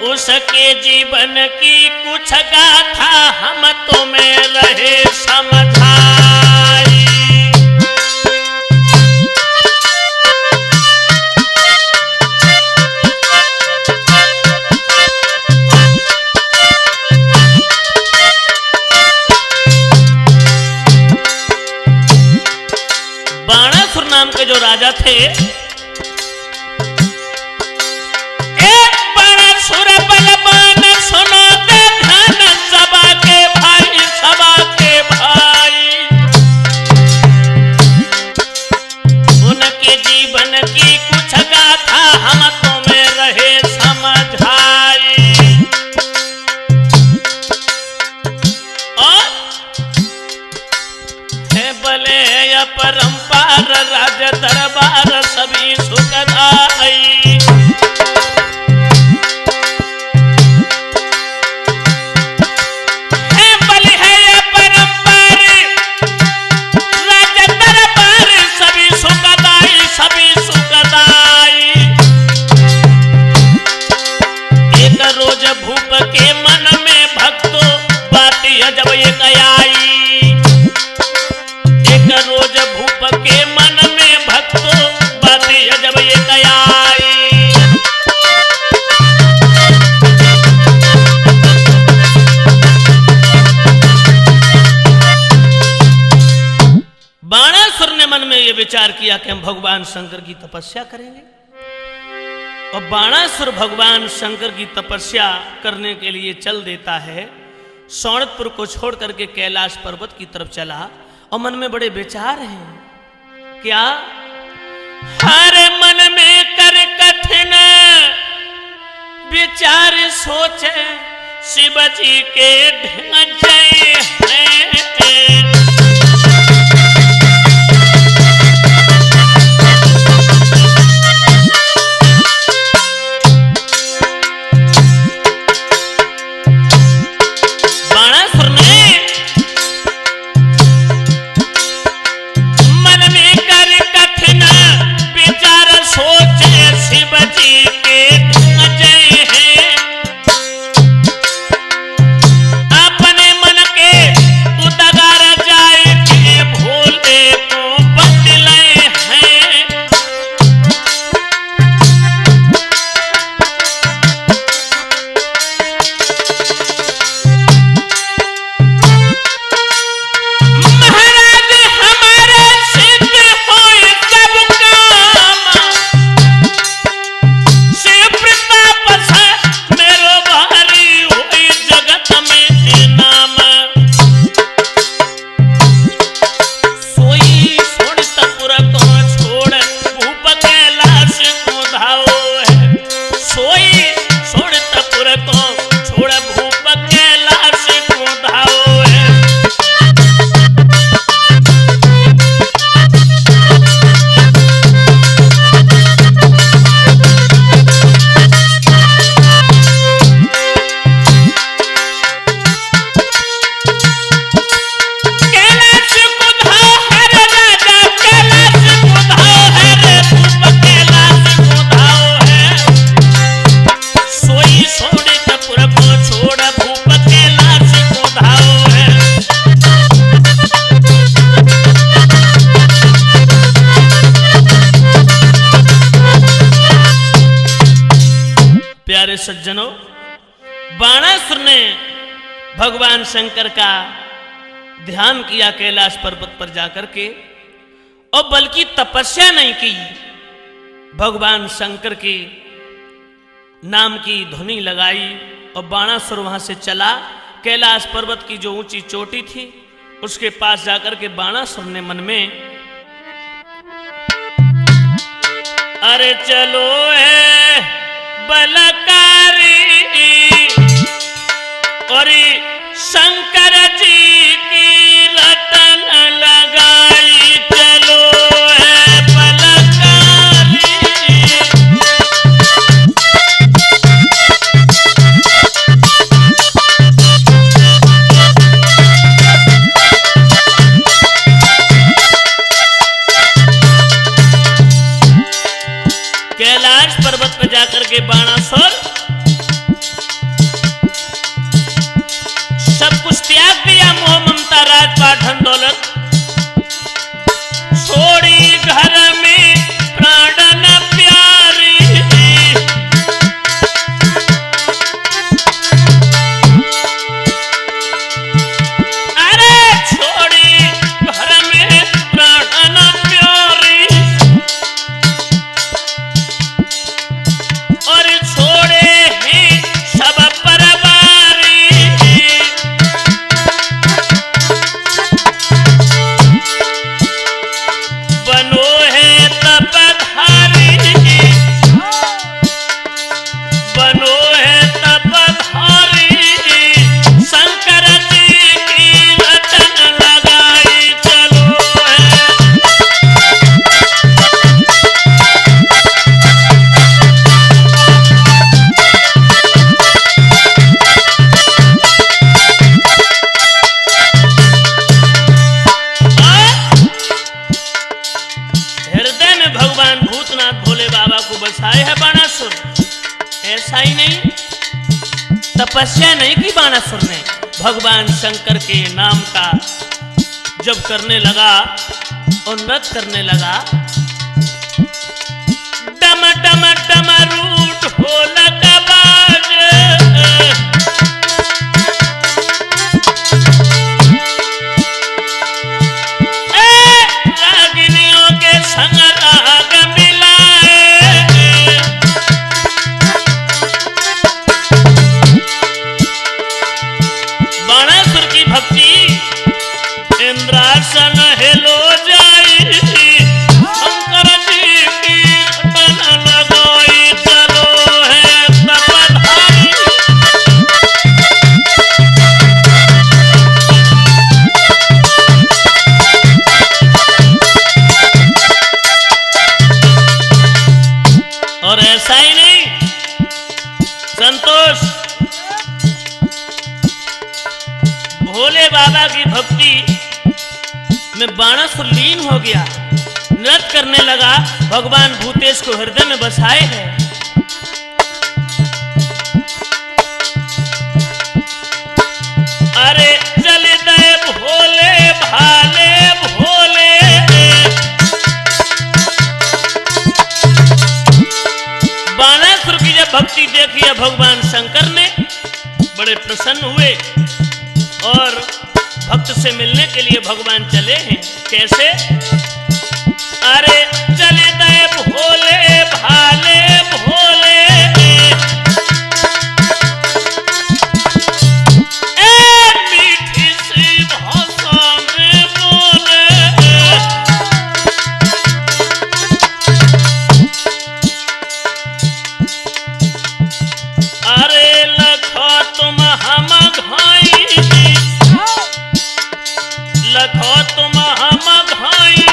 उसके जीवन की कुछ गाथा हम तुम्हें रहे समझाई। बाणासुर नाम के जो राजा थे, एक बाणासुर बलवान, सुनो दे ध्यान सबा के भाई, सबा के भाई। उनके जीवन की कुछ गाथा हम तुम्हें रहे समझाई। और है बले अपरंपार राज दरबार सभी सुखदाई। है बल है अपरंपार राज दरबार सभी सुखदाई, सभी सुखदाई। एक रोज भूप के मन में भक्तो बात जब एक आई। एक रोज भूप के मन में भक्तो बात जब एक आई। बाणासुर ने मन में यह विचार किया कि हम भगवान शंकर की तपस्या करेंगे। और बाणासुर भगवान शंकर की तपस्या करने के लिए चल देता है। सौणतपुर को छोड़ करके कैलाश पर्वत की तरफ चला और मन में बड़े विचार हैं। क्या? हर मन में कर कठिन विचार सोचे, शिव जी के ढंजय हैं। अपने मन के उदगार जाए के भोले को बदले हैं। महाराज हमारे सिद्ध होए सब काम, शिव प्रताप से मेरो भारी हुई जगत में नाम। सोई सोनतपुर को छोड़ भूप कैलाश को धाओ है। सोई सोनतपुर को छोड़ भूप कैलाश को धाओ है। कैलाश को धाओ है रे राजा, कैलाश को धाओ है रे भूप कैलाश को धाओ है। सोई सोनतपुर को छोड़ भूप कैलाश को धाओ है। प्यारे सज्जनों, बाणासुर ने भगवान शंकर का ध्यान किया कैलाश पर्वत पर जाकर के, और बल्कि तपस्या नहीं की, भगवान शंकर के नाम की ध्वनि लगाई और बाणासुर वहां से चला। कैलाश पर्वत की जो ऊंची चोटी थी उसके पास जाकर के बाणासुर ने मन में, अरे चलो है बलकारी और शंकर जी की रटन लगाई। चलो है बलकारी। कैलाश पर्वत पर जाकर के बाणासुर तपस्या नहीं की बाणासुर ने, भगवान शंकर के नाम का जब करने लगा और नृत्य करने लगा, डम डम डमरूट ढोलक बाज, रागिनियों के संग राग मिलाए, बाणासुर की भक्ति इंद्रासन हेलो जाई, शंकर जी कीर्तन लगाई, चलो है तपधारी। और ऐसा ही नहीं, संतोष भोले बाबा की भक्ति में बाणासुर लीन हो गया, नृत्य करने लगा, भगवान भूतेश को हृदय में बसाए है। अरे चले दे भोले भाले भोले, बाणासुर की जब भक्ति देखी है भगवान शंकर ने, बड़े प्रसन्न हुए और भक्त से मिलने के लिए भगवान चले हैं। कैसे? अरे चले दे भोले भाले भोले, ए मीठी सी भाषा में बोले, अरे लखो तुम हम घाई, लखो तुम हम घाई,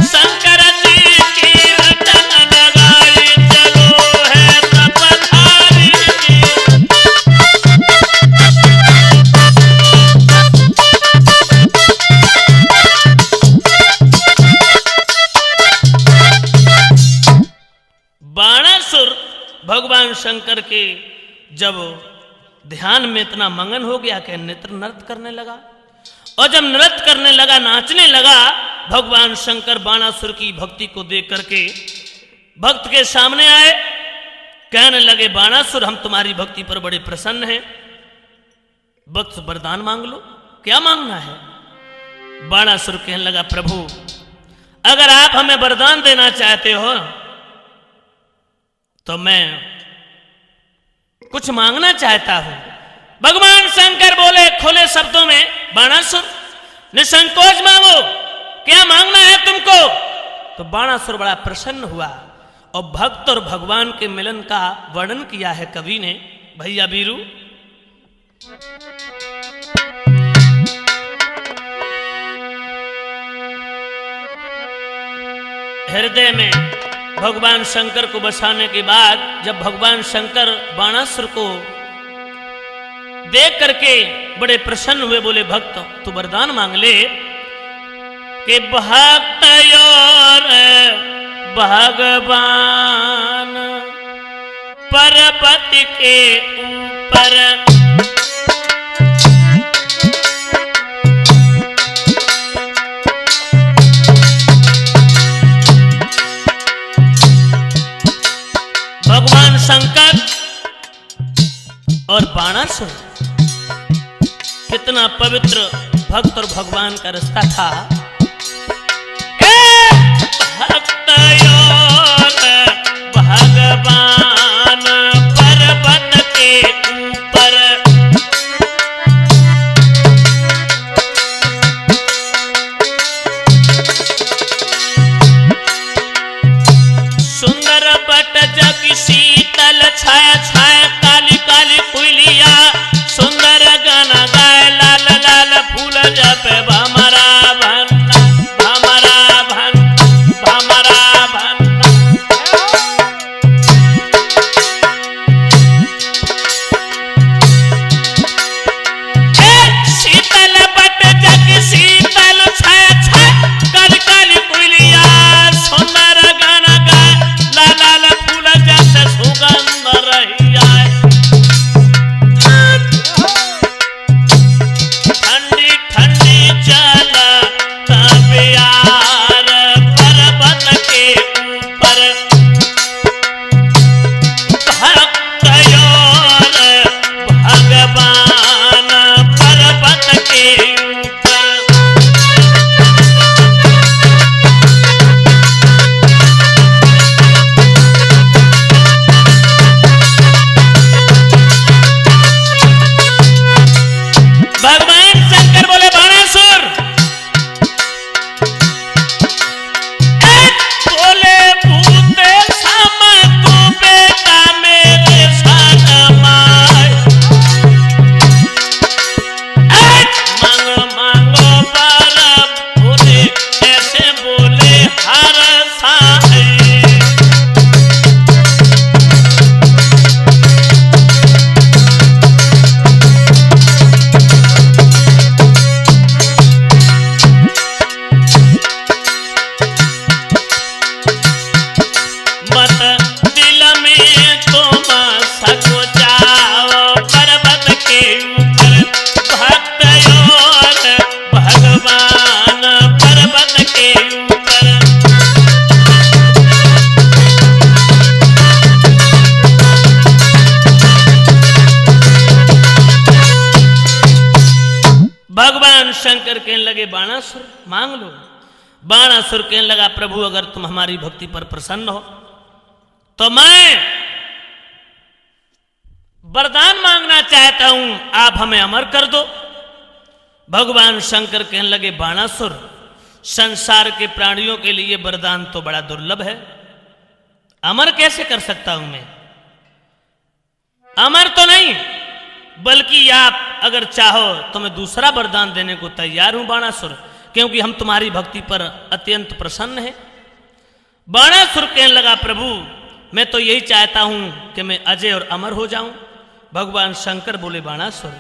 शंकर जी कीर्तन लगाई, चलो है तपधारी। बाणासुर भगवान शंकर के जब ध्यान में इतना मगन हो गया कि नृत्य करने लगा, और जब नृत्य करने लगा, नाचने लगा, भगवान शंकर बाणासुर की भक्ति को देख करके भक्त के सामने आए, कहने लगे, बाणासुर हम तुम्हारी भक्ति पर बड़े प्रसन्न हैं, भक्त वरदान मांग लो, क्या मांगना है? बाणासुर कहने लगा, प्रभु अगर आप हमें वरदान देना चाहते हो तो मैं कुछ मांगना चाहता हूं। भगवान शंकर बोले खुले शब्दों में, बाणासुर निसंकोच मांगो, क्या मांगना है तुमको? तो बाणासुर बड़ा प्रसन्न हुआ और भक्त और भगवान के मिलन का वर्णन किया है कवि ने। भैया बीरू, हृदय में भगवान शंकर को बसाने के बाद जब भगवान शंकर बाणासुर को देख करके बड़े प्रसन्न हुए, बोले भक्त तू वरदान मांग ले कि भक्त और भगवान पर्वत के ऊपर भगवान शंकर और बाणासुर, कितना पवित्र भक्त और भगवान का रिश्ता था। भक्त और भगवान पर्वत के ऊपर सुंदर बट जग शीतल छाया छाया काली काली कुलिया सुंदर गाना गाए लाल लाल फूल जपे भमरा भन्ना भमरा भन भमरा भन्ना। भगवान शंकर कहने लगे बाणासुर मांग लो। बाणासुर कहने लगा प्रभु अगर तुम हमारी भक्ति पर प्रसन्न हो तो मैं वरदान मांगना चाहता हूं, आप हमें अमर कर दो। भगवान शंकर कहने लगे बाणासुर संसार के प्राणियों के लिए वरदान तो बड़ा दुर्लभ है, अमर कैसे कर सकता हूं मैं? अमर तो नहीं, बल्कि आप अगर चाहो तो मैं दूसरा वरदान देने को तैयार हूं बाणासुर, क्योंकि हम तुम्हारी भक्ति पर अत्यंत प्रसन्न हैं। बाणासुर कहने लगा प्रभु मैं तो यही चाहता हूं कि मैं अजय और अमर हो जाऊं। भगवान शंकर बोले बाणासुर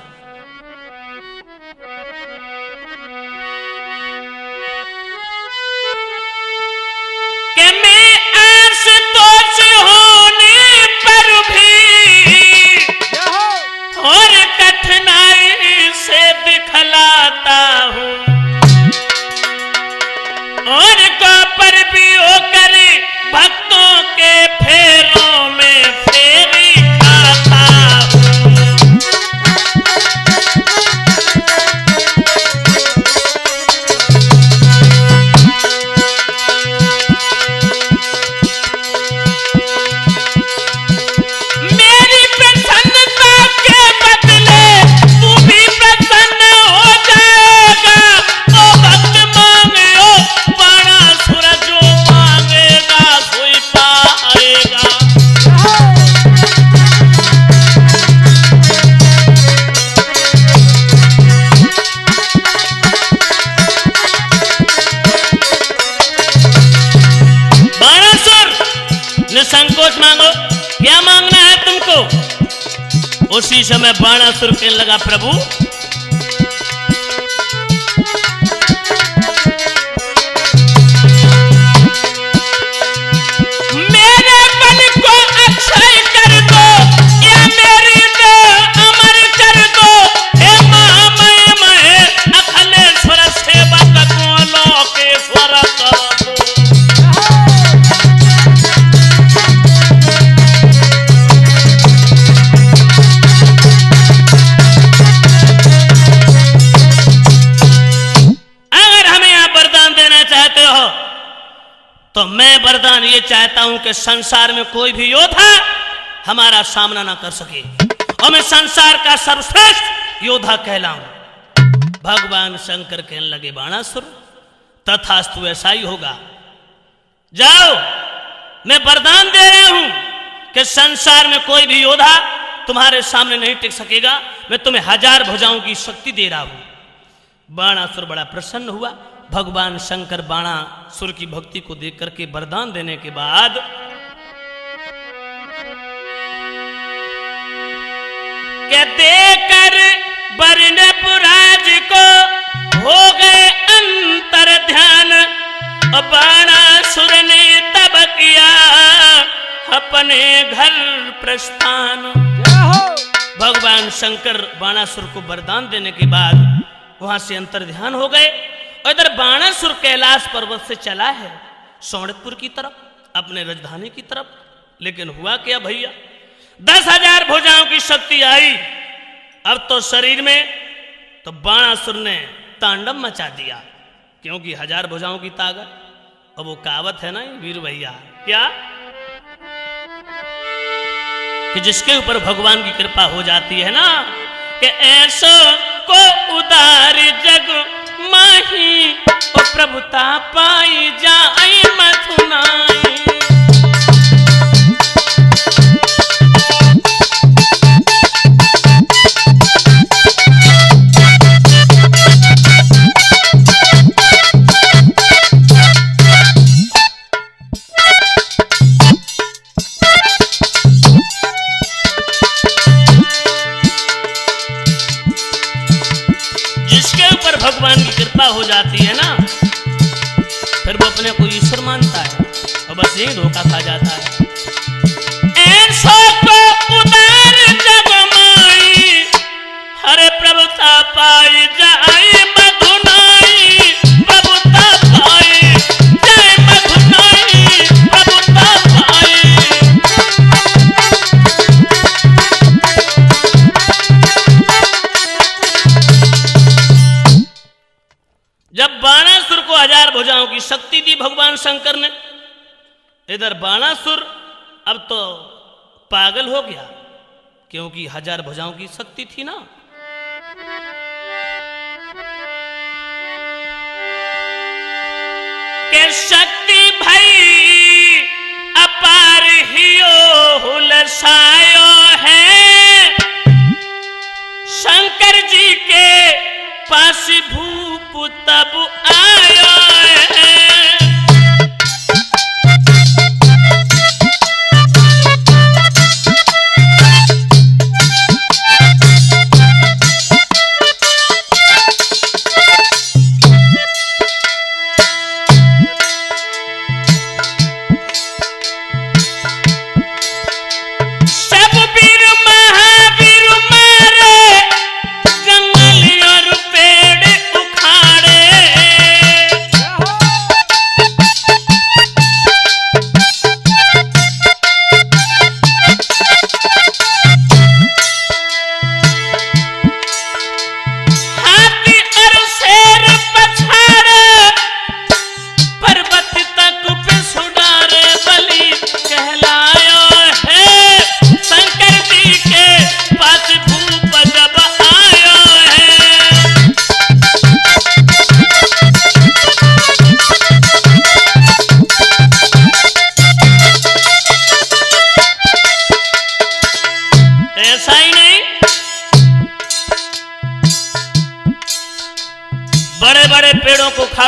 कि मैं आशुतोष होने पर भी और कठिनाई से दिखलाता हूं और को पर भी होकर भक्तों के फेरों में फेरी खाता हूं। मेरी प्रसन्नता के बदले तू भी प्रसन्न हो जाएगा। ओ भक्त मांगे ओ बाणासुर जो मांगेगा कोई पाएगा। बाणासुर निसंकोच मांगो, क्या मांगना है तुमको? उसी समय बाणासुर कहने लगा प्रभु मेरे बल को अक्षय कर दो या मेरी दो अमर कर दो। हे महामय महे अखिलेश्वर सेवक को लोकेश्वर कर दो। अगर हमें आप वरदान देना चाहते हो तो मैं वरदान ये चाहता हूं कि संसार में कोई भी योद्धा हमारा सामना ना कर सके और मैं संसार का सर्वश्रेष्ठ योद्धा कहलाऊं। भगवान शंकर कहने लगे बाणासुर तथास्तु ऐसा ही होगा। जाओ मैं वरदान दे रहा हूं कि संसार में कोई भी योद्धा तुम्हारे सामने नहीं टिक सकेगा। मैं तुम्हें 1000 भुजाओं की शक्ति दे रहा हूं। बाणासुर बड़ा प्रसन्न हुआ। भगवान शंकर बाणासुर की भक्ति को देख करके वरदान देने के बाद के देकर वर्णपुराज को हो गए अंतर ध्यान। बाणासुर ने तब किया अपने घर प्रस्थान। भगवान शंकर बाणासुर को वरदान देने के बाद वहां से अंतर ध्यान हो गए। और इधर बाणासुर कैलाश पर्वत से चला है सोनपुर की तरफ, अपने राजधानी की तरफ। लेकिन हुआ क्या भैया, 10,000 भुजाओं की शक्ति आई अब तो शरीर में, तो बाणासुर ने तांडव मचा दिया, क्योंकि 1000 भुजाओं की ताकत। अब वो कहावत है ना वीर भैया, क्या कि जिसके ऊपर भगवान की कृपा हो जाती है ना, कि ऐसो को उदार जग माही ओ प्रभुता पाई जाए मथुनाई। भगवान की कृपा हो जाती है ना, फिर वो अपने को ईश्वर मानता है और बस यही धोखा खा जाता है। ऐसो को उदार जग माई हरे प्रभुता पाई जाए मधुनाई। प्रभुता पाई जाए मधुनाई, प्रभुता पाई। शक्ति दी भगवान शंकर ने। इधर बाणासुर अब तो पागल हो गया, क्योंकि 1000 भुजाओं की शक्ति थी ना। के शक्ति भई अपार हियो हुलसायो है, शंकर जी के पास भूप तब आयो है।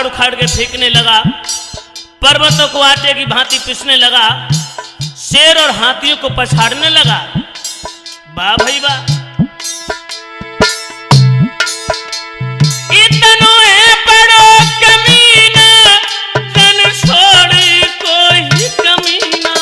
उखाड़ के फेंकने लगा, पर्वतों को आटे की भांति पीसने लगा, शेर और हाथियों को पछाड़ने लगा। वाह भाई वाह, इतनो है बड़ो कमीना, जन छोड़ी कोई कमीना।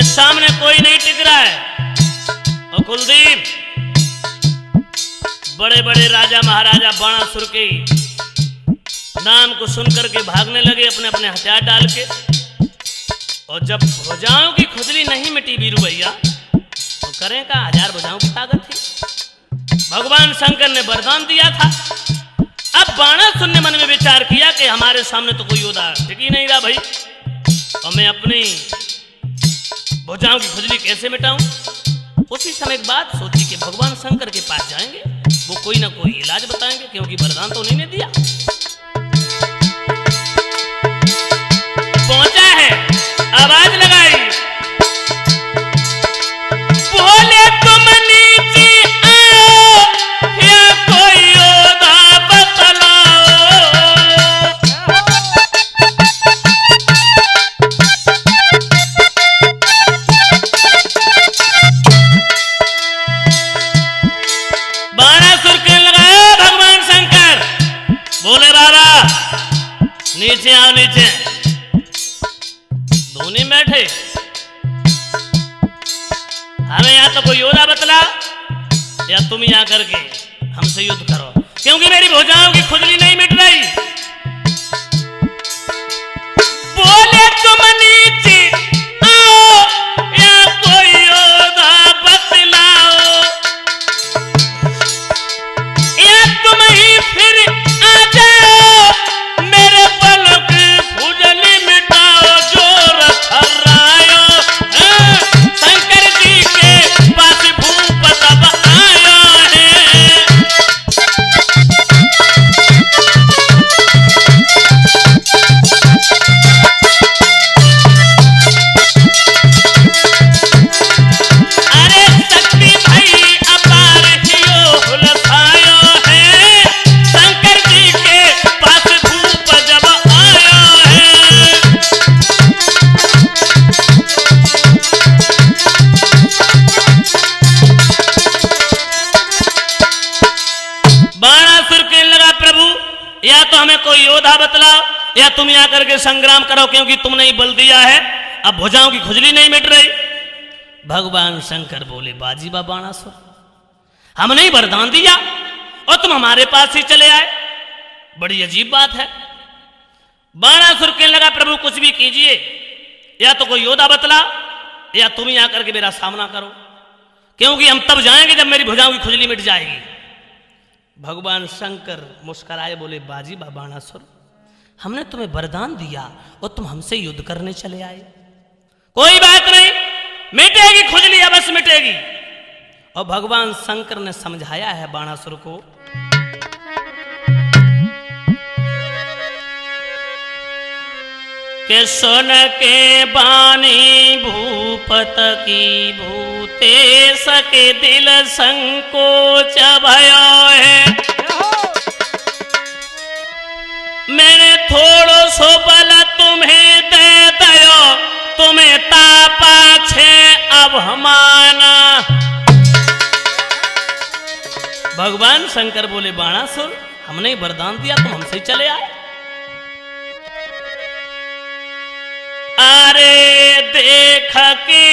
सामने कोई नहीं टिक रहा है। और कुलदीप, बड़े बड़े राजा महाराजा बाणासुर के नाम को सुनकर के भागने लगे अपने अपने हथियार डाल के। और जब भुजाओं की खुजली नहीं मिटी वीरू भैया, तो करें का 1000 भुजाओं की ताकत थी। भगवान शंकर ने वरदान दिया था। अब बाणासुर ने मन में विचार किया कि हमारे सामने तो कोई योद्धा टिक ही नहीं रहा भाई, और मैं अपनी भुजाओं की खुजली कैसे मिटाऊं। उसी समय एक बात सोची कि भगवान शंकर के पास जाएंगे, वो कोई ना कोई इलाज बताएंगे, क्योंकि वरदान तो उन्हीं ने दिया। पहुंचा है, आवाज लगाई, बोले तुम नीचे आओ, या कोई योद्धा बतलाओ। बोले बाबा नीचे आओ, नीचे। धोनी बैठे, हमें या तो कोई योद्धा बतला, या तुम यहाँ करके हमसे युद्ध करो, क्योंकि मेरी भुजाओं की खुजली नहीं मिट रही। बोले तुम नीचे आओ, या कोई योद्धा बतलाओ, या तुम ही फिर मेरे पलक खुजली मिटाओ, जोर थर्रायो, शंकर जी के पास भूप तब आयो है। या तुम यहाँ करके संग्राम करो, क्योंकि तुमने ही बल दिया है, अब भुजाओं की खुजली नहीं मिट रही। भगवान शंकर बोले, बाजीबा बाणासुर, हमने ही वरदान दिया और तुम हमारे पास ही चले आए, बड़ी अजीब बात है। बाणासुर कहने लगा, प्रभु कुछ भी कीजिए, या तो कोई योद्धा बतला या तुम ही आकर के मेरा सामना करो, क्योंकि हम तब जाएंगे जब मेरी भुजाओं की खुजली मिट जाएगी। भगवान शंकर मुस्कुराए, बोले, बाजीबा बाणासुर, हमने तुम्हें वरदान दिया और तुम हमसे युद्ध करने चले आए। कोई बात नहीं, मिटेगी खुजली, अवश्य मिटेगी। और भगवान शंकर ने समझाया है बाणासुर को, कि सुन के बानी भूपत की भूते सके दिल संकोच भयो है। मैंने थोड़ो सो बल तुम्हें दे दयो, तुम्हें तापा छे अब हमाना। भगवान शंकर बोले, बाणासुर, हमने वरदान दिया, तुम हमसे चले आए। अरे देख के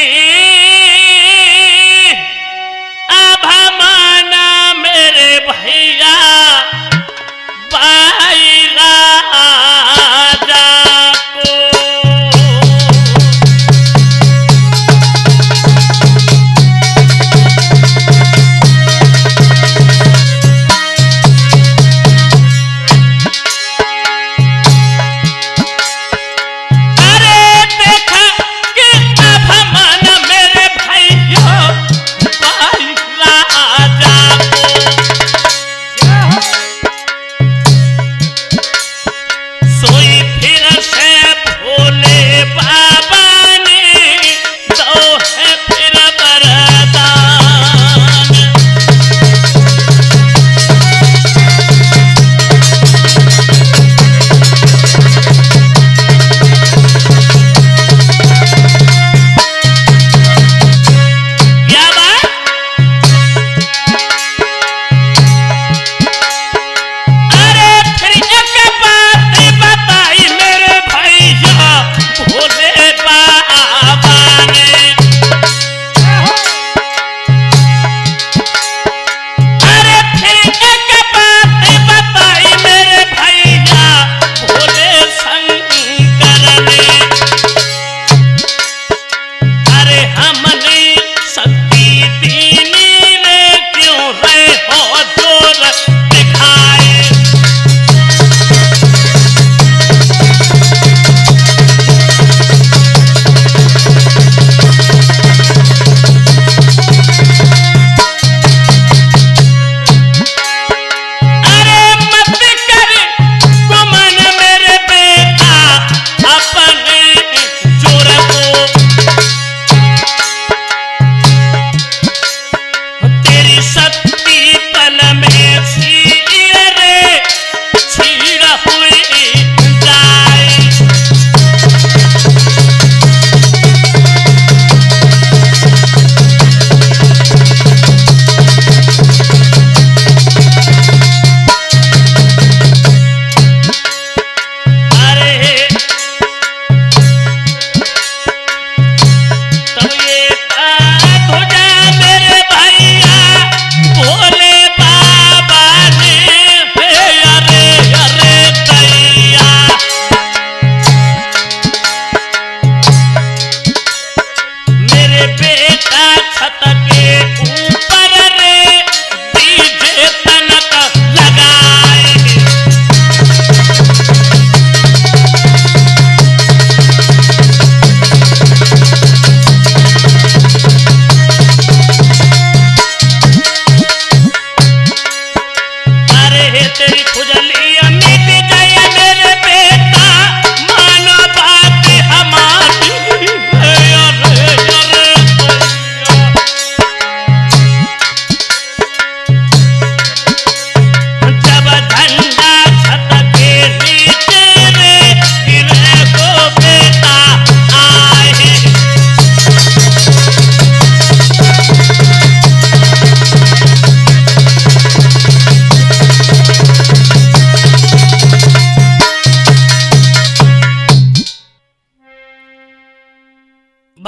अब हमाना मेरे भैया भाई राजा को।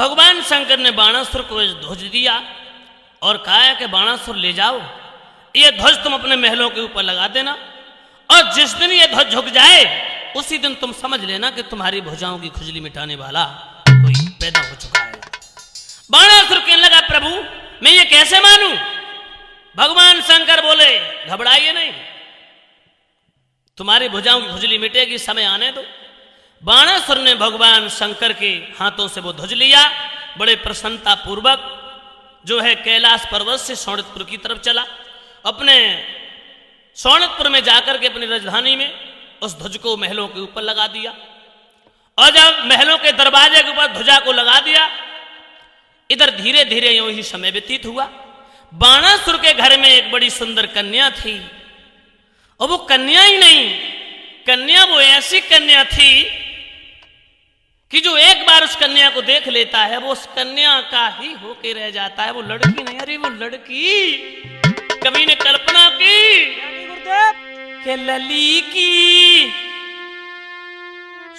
भगवान शंकर ने बाणासुर को ध्वज दिया और कहा कि बाणासुर ले जाओ, ये ध्वज तुम अपने महलों के ऊपर लगा देना, और जिस दिन ये ध्वज झुक जाए उसी दिन तुम समझ लेना कि तुम्हारी भुजाओं की खुजली मिटाने वाला कोई पैदा हो चुका है। बाणासुर कहने लगा, प्रभु मैं ये कैसे मानूं? भगवान शंकर बोले, घबराइए नहीं, तुम्हारी भुजाओं की खुजली मिटेगी, समय आने दो। बाणासुर ने भगवान शंकर के हाथों से वो ध्वज लिया, बड़े प्रसन्नता पूर्वक जो है कैलाश पर्वत से शोणितपुर की तरफ चला। अपने शोणितपुर में जाकर के अपनी राजधानी में उस ध्वज को महलों के ऊपर लगा दिया, और जब महलों के दरवाजे के ऊपर ध्वजा को लगा दिया, इधर धीरे धीरे यूं ही समय व्यतीत हुआ। बाणासुर के घर में एक बड़ी सुंदर कन्या थी, और वो कन्या ही नहीं, कन्या वो ऐसी कन्या थी कि जो एक बार उस कन्या को देख लेता है वो उस कन्या का ही होके रह जाता है। वो लड़की नहीं, अरे वो लड़की। कवि ने कल्पना की कि लली की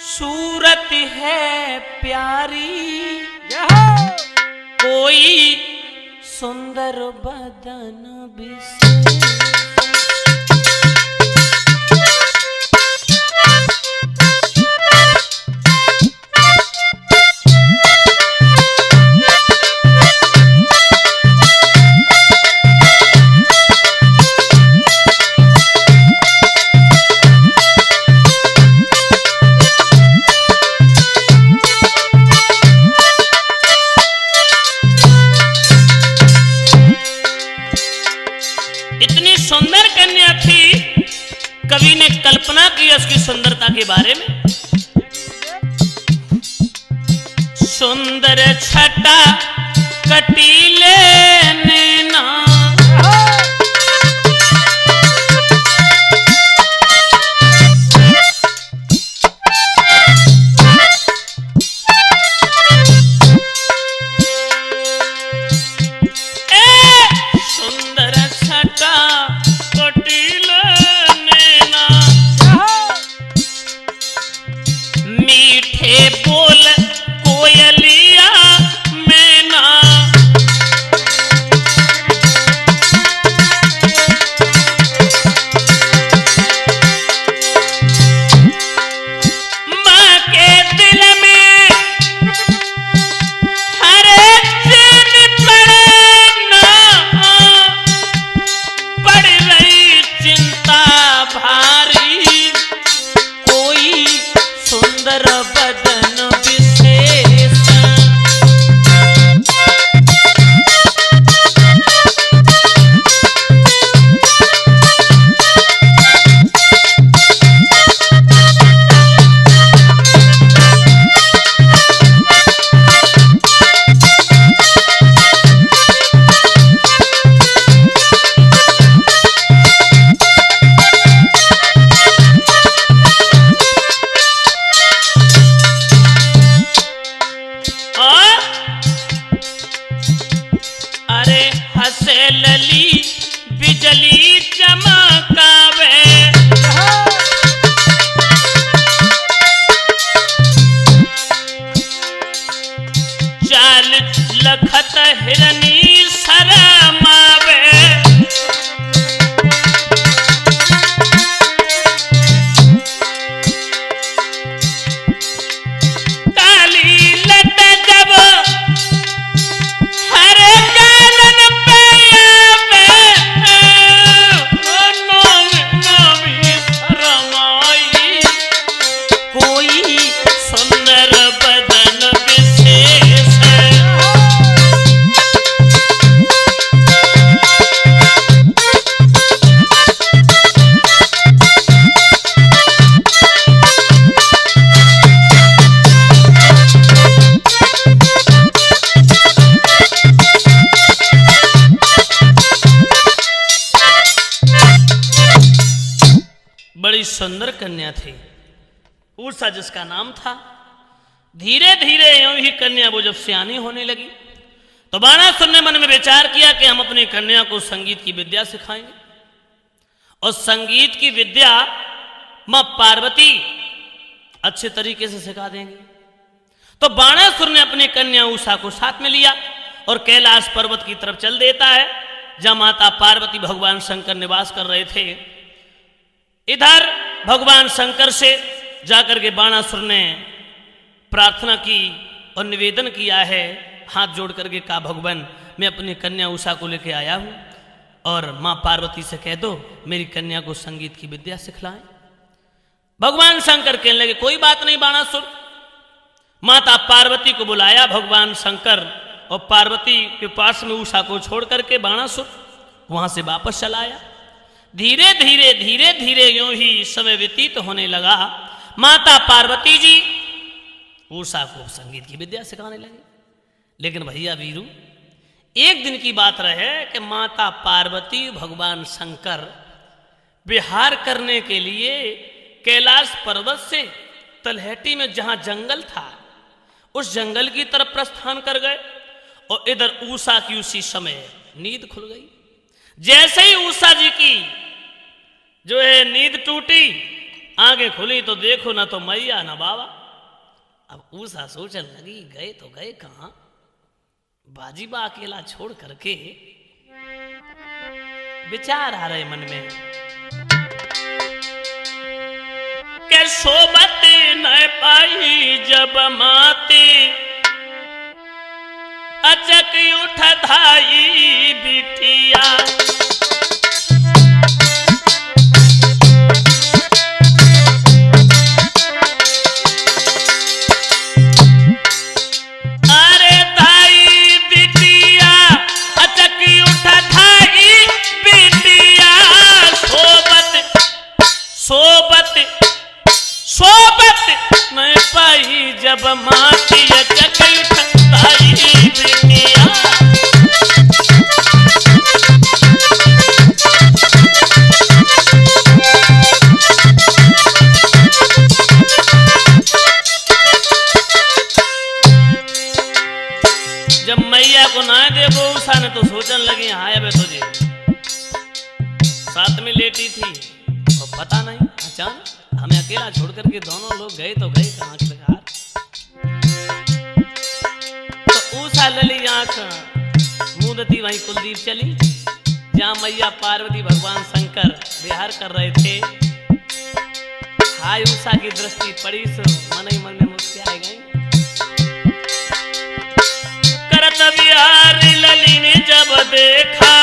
सूरत है प्यारी, कोई सुंदर बदन विशेष। कवि ने कल्पना की उसकी सुंदरता के बारे में। सुंदर छटा कटीले नैना, लखत हिरनी शरमावे, काली लट जब हर गालन पे आवे, नोमी शरमाई, कोई सुंदर बदन विशेष। बड़ी सुंदर कन्या थी, उषा जिसका नाम था। धीरे धीरे यूं ही कन्या वो जब सियानी होने लगी तो बाणासुर ने मन में विचार किया कि हम अपनी कन्या को संगीत की विद्या सिखाएंगे, और संगीत की विद्या मां पार्वती अच्छे तरीके से सिखा देंगे। तो बाणासुर ने अपनी कन्या उषा को साथ में लिया और कैलाश पर्वत की तरफ चल देता है, जहां माता पार्वती भगवान शंकर निवास कर रहे थे। इधर भगवान शंकर से जाकर के बाणासुर ने प्रार्थना की और निवेदन किया है, हाथ जोड़ करके कहा, भगवान मैं अपनी कन्या उषा को लेकर आया हूं और मां पार्वती से कह दो मेरी कन्या को संगीत की विद्या सिखलाएं। भगवान शंकर कहने लगे, कोई बात नहीं बाणासुर। माता पार्वती को बुलाया भगवान शंकर और पार्वती के पास में उषा को छोड़ करके बाणासुर वहां से वापस चला आया। धीरे धीरे यूं ही समय व्यतीत होने लगा। माता पार्वती जी उषा को संगीत की विद्या सिखाने लगे। लेकिन भैया वीरू, एक दिन की बात रहे कि माता पार्वती भगवान शंकर विहार करने के लिए कैलाश पर्वत से तलहटी में जहां जंगल था उस जंगल की तरफ प्रस्थान कर गए और इधर उषा की उसी समय नींद खुल गई। जैसे ही उषा जी की जो है नींद टूटी, आंखें खुली तो देखो ना तो मैया ना बाबा। अब उषा सोचने लगी, गए तो गए कहां, बाजीबा अकेला छोड़ करके। विचार आ रहे मन में के सोबत न पाई जब माती, अचक उठ धाई बिटिया। अरे धाई बिटिया, अचक उठ धाई बिटिया। सोबत न पाई जब माती, अचक उठ धाई बिटिया। जब मैया को ना देखो उषा ने तो सोचने लगी, हाँ अब तुझे साथ में लेटी थी और पता नहीं अचानक हमें अकेला छोड़ करके दोनों लोग गए तो गए कहां के बेकार। तो उषा लली आंख मूंदती वहीं कुलदीप चली जहां मैया पार्वती भगवान शंकर विहार कर रहे थे। हाय उषा की दृष्टि पड़ी सो मन ही मन में मुस्कुराए गई। करत विहार लली ने जब देखा,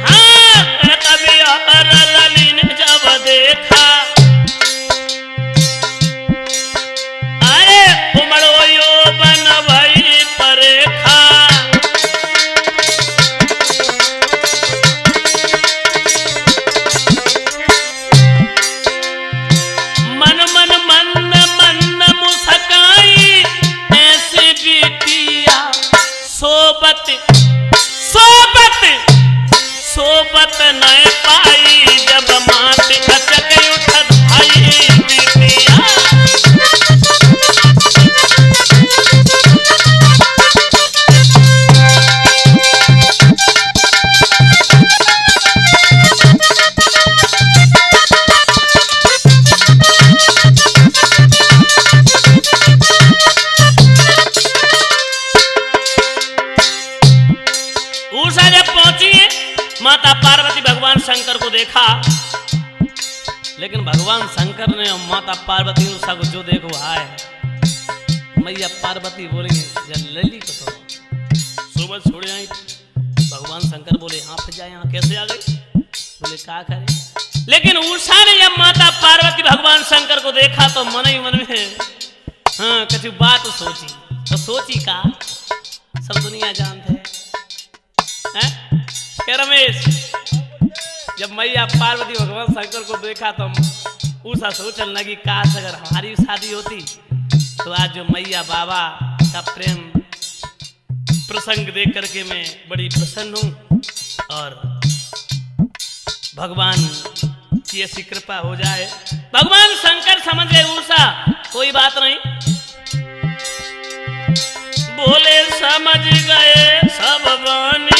हाँ करत विहार लली ने जब देखा, अरे उमड़ो यौवन भई परेखा। मन मन मन मन मुस्काई ऐसे बिटिया। सोबत सोबत सोबत न पाई जब मात, अचक उठ धाई बिटिया। उषा जब पहुंची माता पार्वती भगवान शंकर को देखा, लेकिन भगवान शंकर ने और माता पार्वती उषा को जो देखो हाय। मैया पार्वती बोली लली को तो सुबह छोड़े आई। भगवान शंकर बोले हाँ फंस जाए, यहाँ कैसे आ गई? बोले क्या करे। लेकिन उषा ने जब माता पार्वती भगवान शंकर को देखा तो मन ही मन में हाँ कुछ बात सोची। तो सोची का सब दुनिया जानते हैं। रमेश जब मैया पार्वती भगवान शंकर को देखा तो उषा सोचने लगी, काश अगर हमारी शादी होती तो आज जो मैया बाबा का प्रेम प्रसंग देख करके मैं बड़ी प्रसन्न हूं और भगवान की ऐसी कृपा हो जाए। भगवान शंकर समझ गए उषा कोई बात नहीं, बोले समझ गए सब बानी।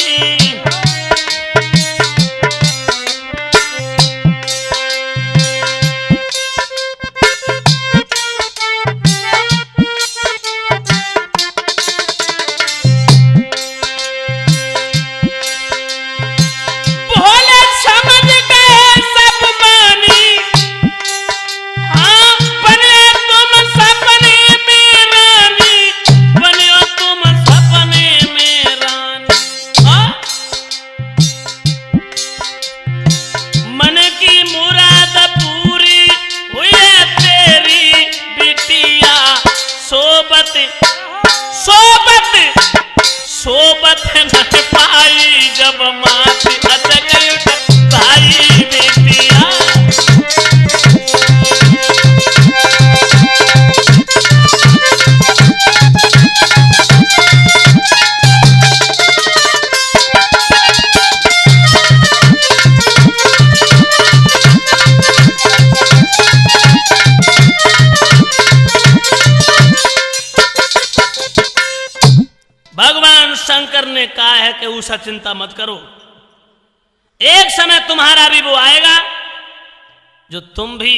उषा चिंता मत करो, एक समय तुम्हारा भी वो आएगा जो तुम भी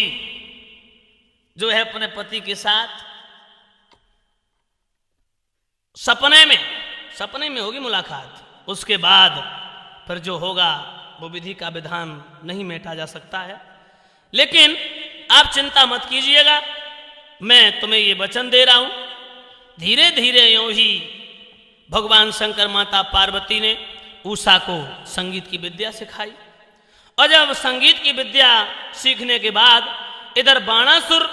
जो है अपने पति के साथ सपने में होगी मुलाकात। उसके बाद फिर जो होगा वो विधि का विधान नहीं मेटा जा सकता है। लेकिन आप चिंता मत कीजिएगा, मैं तुम्हें ये वचन दे रहा हूं, धीरे धीरे यूं ही भगवान शंकर माता पार्वती ने उषा को संगीत की विद्या सिखाई। और जब संगीत की विद्या सीखने के बाद इधर बाणासुर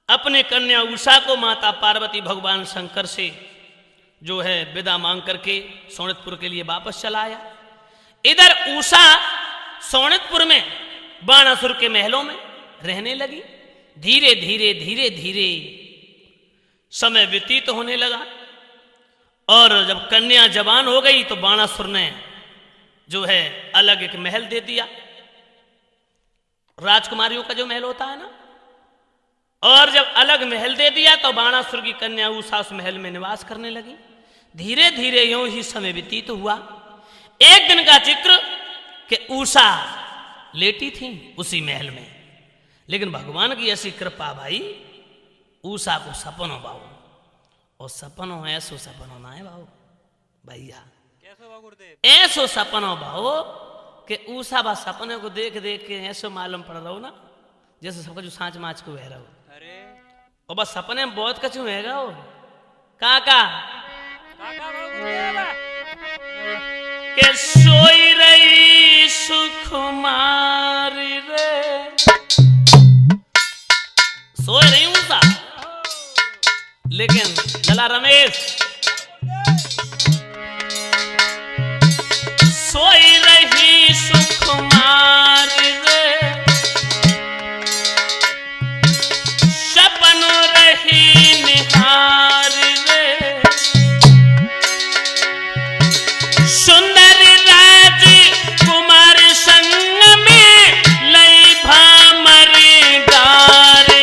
अपने कन्या उषा को माता पार्वती भगवान शंकर से जो है विदा मांग करके सोनितपुर के लिए वापस चला आया। इधर उषा सोनितपुर में बाणासुर के महलों में रहने लगी। धीरे धीरे धीरे धीरे समय व्यतीत होने लगा और जब कन्या जवान हो गई तो बाणासुर ने जो है अलग एक महल दे दिया, राजकुमारियों का जो महल होता है ना, और जब अलग महल दे दिया तो बाणासुर की कन्या उषा उस महल में निवास करने लगी। धीरे धीरे यूं ही समय व्यतीत हुआ। एक दिन का चित्र कि उषा लेटी थी उसी महल में, लेकिन भगवान की ऐसी कृपा भाई, उषा को सपनों बाबू, और सपनों ऐसो सपनों ना है बाबू भैया, ऐसो सपनों बाबू कि उषा बा सपने को देख देख के ऐसो मालूम पड़ रहा हो ना जैसे सबका जो सांच माच को बह रहा हो। अरे और बस सपने में बहुत कछु हैगा हो काका के सोई रही सुकुमारी रे, सोई रही उषा, लेकिन लला रमेश सोई रही सुकुमारी रे, सपन रही निहारी रे, सुंदर राज कुमार संग में लई भामरी डार रे।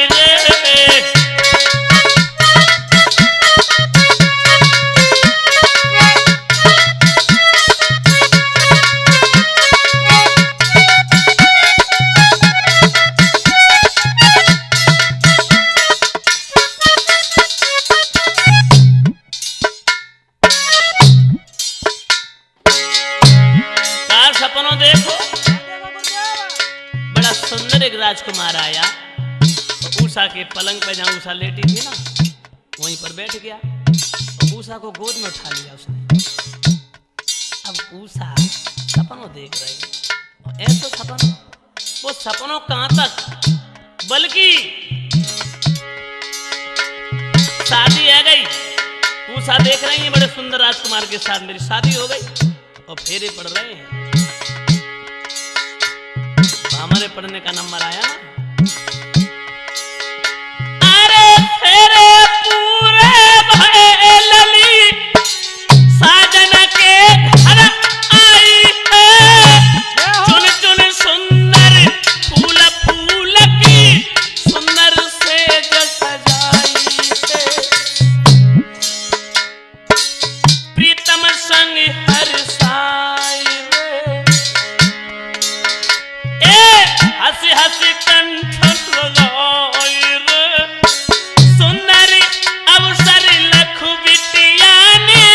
राजकुमार आया तो उषा के पलंग पे जहां उषा लेटी थी ना वहीं पर बैठ गया तो उषा को गोद में उठा लिया उसने। अब उषा सपनों देख रही और ऐसे सपनों, वो सपनों कहां तक, बल्कि शादी आ गई, उषा देख रही है बड़े सुंदर राजकुमार के साथ मेरी शादी हो गई और फेरे पड़ रहे हैं। हमारे पढ़ने का नंबर आया ना, अरे फेरे पूरे भय लली साजन के घर आई है, चुन चुन सुंदर फूल फूल की सुंदर सेज सजाई है, प्रीतम संग हर साई हसी हसी कंठ लगाई रे, सुंदरी अवसर लखु बिटिया ने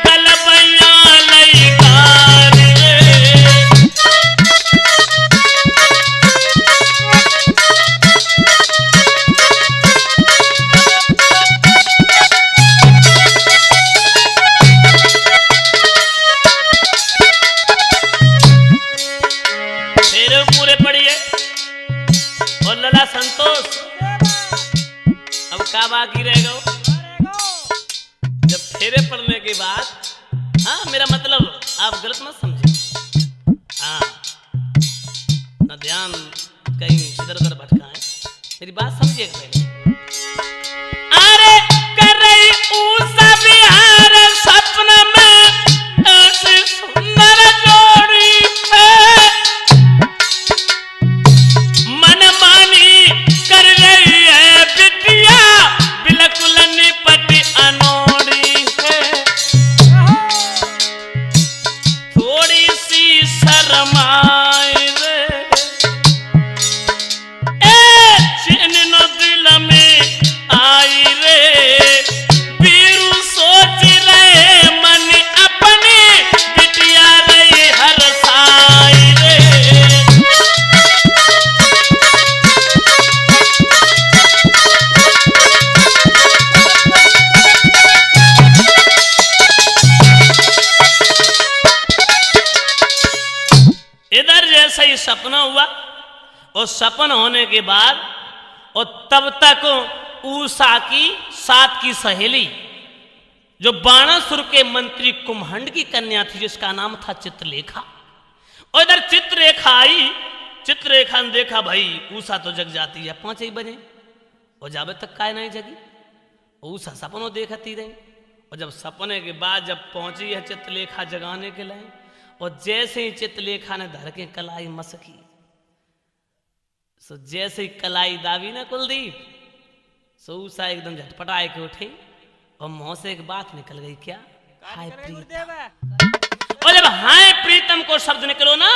गलबैया लई डार रे। फिर पूरे पढ़िए और लला संतोष, अब क्या बाकी रह गो जब फेरे पड़ने के बाद, हाँ मेरा मतलब आप गलत मत समझे, हाँ ना ध्यान कहीं इधर उधर भटकाएं, मेरी बात समझिए पहले। अरे कर रही उषा विहार सपन में ऐसी सुंदर जोड़ी है, मन मानी कर रही है बिटिया बिल्कुल निपट अनोड़ी है, और सपन होने के बाद और तब तक उषा की साथ की सहेली जो बाणासुर के मंत्री कुम्हंड की कन्या थी जिसका नाम था चित्रलेखा, और इधर चित्ररेखा आई। चित्ररेखा ने देखा भाई उषा तो जग जाती है 5 बजे और जावे तक काय नहीं जगी। उषा सपनों देखती रही और जब सपने के बाद जब पहुंची है चित्रलेखा जगाने के लिए, और जैसे ही चित्रलेखा ने धर के कलाई मसकी, सो जैसे ही कलाई दावी ना कुलदीप, सो उषा एकदम झटपटाए के उठी और मुंह से एक बात निकल गई, क्या? हाय प्रीतम। और जब हाय प्रीतम को शब्द निकलो ना,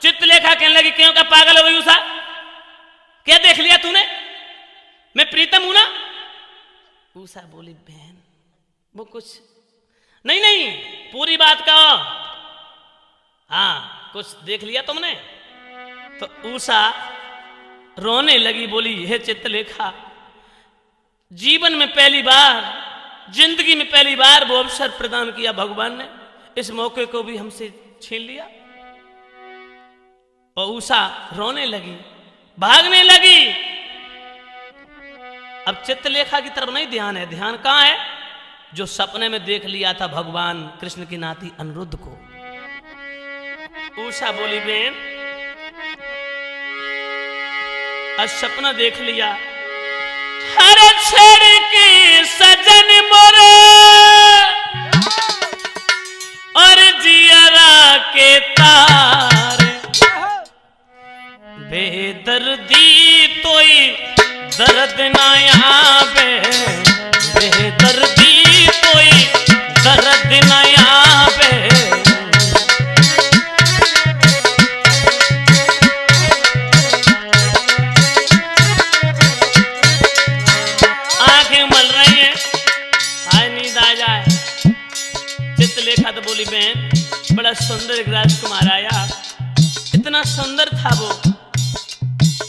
चित्रलेखा कहने लगी क्यों का पागल हो गई उषा, क्या देख लिया तूने, मैं प्रीतम हूं ना? उषा बोली बहन वो कुछ नहीं नहीं पूरी बात कहो, हाँ कुछ देख लिया तुमने? तो उषा रोने लगी, बोली हे चित्रलेखा, जीवन में पहली बार, जिंदगी में पहली बार वो अवसर प्रदान किया भगवान ने, इस मौके को भी हमसे छीन लिया। और उषा रोने लगी, भागने लगी। अब चित्रलेखा की तरफ नहीं ध्यान है, ध्यान कहां है? जो सपने में देख लिया था भगवान कृष्ण की नाती अनिरुद्ध को। उषा बोली बहन आज सपना देख लिया, हर छेड़ के सजन मोरे और जियरा के तार, बेदर्दी तोई दर्द ना आवे, बेदर्दी तोई दर्द ना आवे। आंखें मल रही हैं, हाय नींद आ जाए। चित्रलेखा तो बोली बहन बड़ा सुंदर एक राजकुमार आया, इतना सुंदर था वो,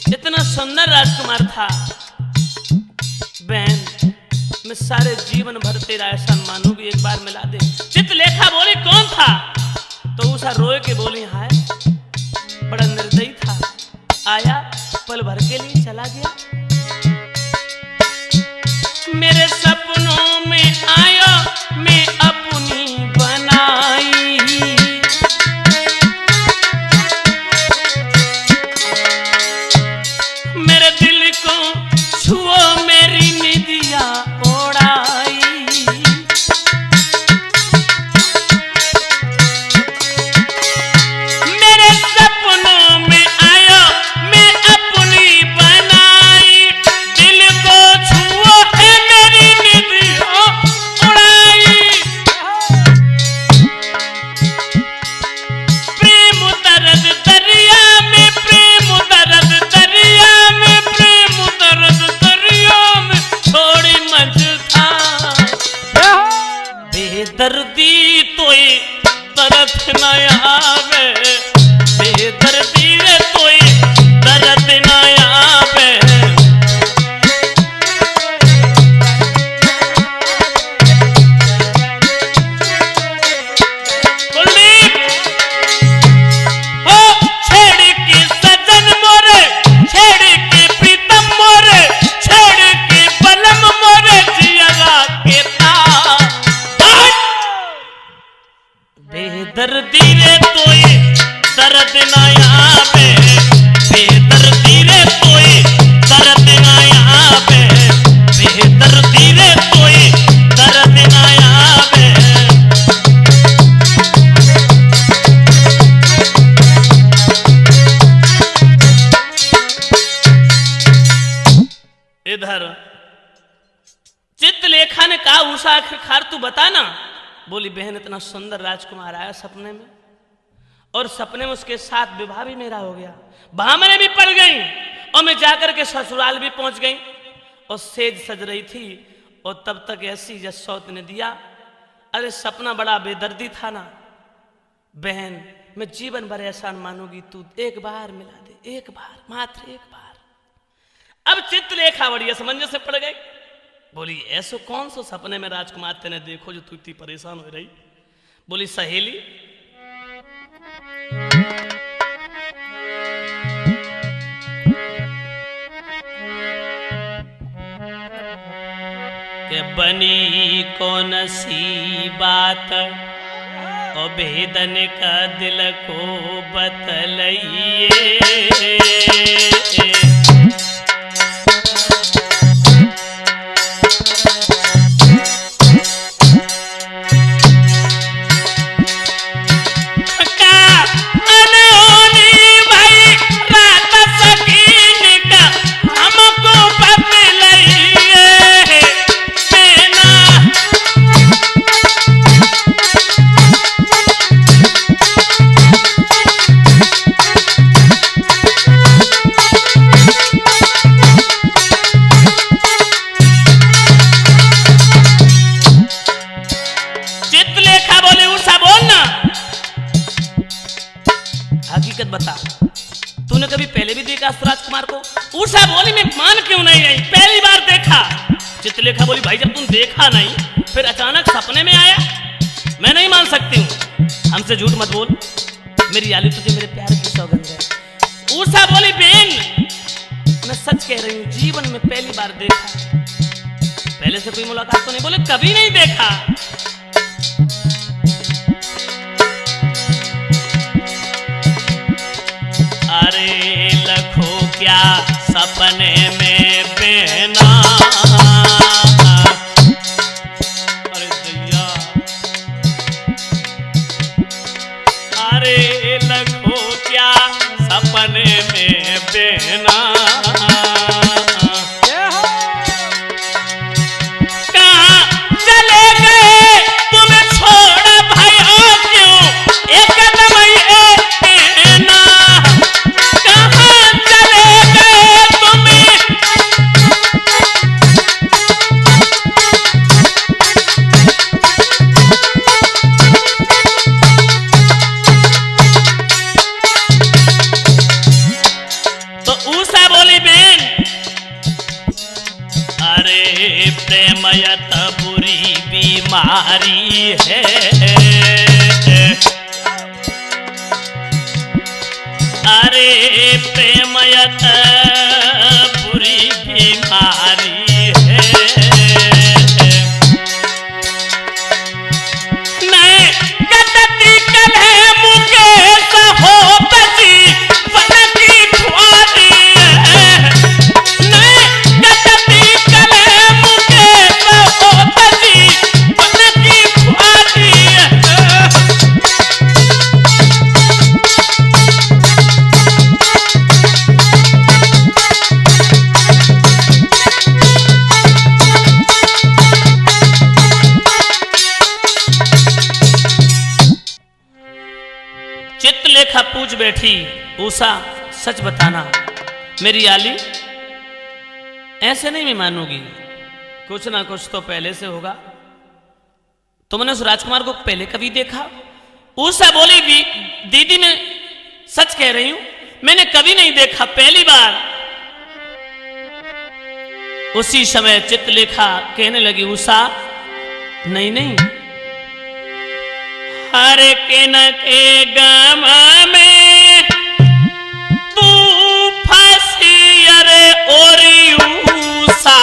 इतना सुंदर राजकुमार था बहन, मैं सारे जीवन भर तेरा एहसान मानूंगी, एक बार मिला दे। चित्रलेखा बोली कौन था? तो उषा रोए के बोली हाय बड़ा निर्दयी था, आया पल भर के लिए चला गया, मेरे सपनों में आया मैं अपनी बनाई, मेरे दिल को छुओ मेरी निदिया ओढ़ाई, मेरे सपनों में आया मैं अपनी बनाई, दिल को छुओ है मेरी निदिया उड़ाई, प्रेम दर्द दरिया में, प्रेम दर्द दरिया में, प्रेम दर्द दरिया में छोड़ी मझधा, बेदर्दी तोई दर्द न आवे, बेदर्दी रे तोई दर्द न आवे। कुलदीप हो छेड़ के सजन मोरे, छेड़ के प्रीतम मोरे, छेड़ के बलम मोरे जियरा के तार, बेदर्दी रे तोई दर्द ना आवे, बेदर्दी रे तोई दर्द ना आवे, बेदर्दी रे तोई दर्द ना आवे। इधर चित्रलेखा ने कहा उषा आखिरकार तू बता ना। बोली बहन इतना सुंदर राजकुमार आया सपने में, और सपने में उसके साथ विवाह भी मेरा हो गया, भामने भी पड़ गई, और मैं जाकर के ससुराल भी पहुंच गई, और सेज सज रही थी, और तब तक ऐसी जसौत ने दिया। अरे सपना बड़ा बेदर्दी था ना बहन, मैं जीवन भर एहसान मानूंगी, तू एक बार मिला दे, एक बार, मात्र एक बार। अब चित्रलेखा बढ़िया समंजस से पड़ गई। बोली ऐसो कौन सो सपने में राजकुमार तेने देखो जो तू इतनी परेशान हो रही? बोली सहेली बनी कौन सी बात और भेदन का दिल को बतलाइए। बता, तूने कभी पहले भी देखा राजकुमार को? उषा बोली मैं मान क्यों नहीं आई, पहली बार देखा। चित्रलेखा बोली भाई जब तुम देखा नहीं फिर अचानक सपने में आया, मैं नहीं मान सकती हूँ, हमसे झूठ मत बोल, मेरी याली तुझे मेरे प्यार की सौगंध है। उषा बोली बेन मैं सच कह रही हूँ, जीवन में पहली बार देखा, पहले से कोई मुलाकात तो नहीं? बोले कभी नहीं देखा। अरे लखो क्या सपने में बेना, अरे दैया, अरे लखो क्या सपने में बेना, कहाँ चले गए तुम छोड़ भाई हो क्यों एक कदम ये बेना, प्रेमयत बुरी बीमारी है, अरे प्रेमयत बुरी बीमारी है, नहीं कदती कल है मुकेश हो बची वन की ख्वारी है, नहीं कदती कल है मुकेश हो बची वन की ख्वारी है। चित्रलेखा पूछ बैठी, उषा सच बताना मेरी आली, ऐसे नहीं मैं मानूंगी, कुछ ना कुछ तो पहले से होगा, तुमने उस राजकुमार को पहले कभी देखा? उषा बोली दीदी मैं सच कह रही हूं, मैंने कभी नहीं देखा, पहली बार। उसी समय चित्रलेखा कहने लगी उषा नहीं नहीं, हर के न के गम में तू फंसी अरे ओरी उषा,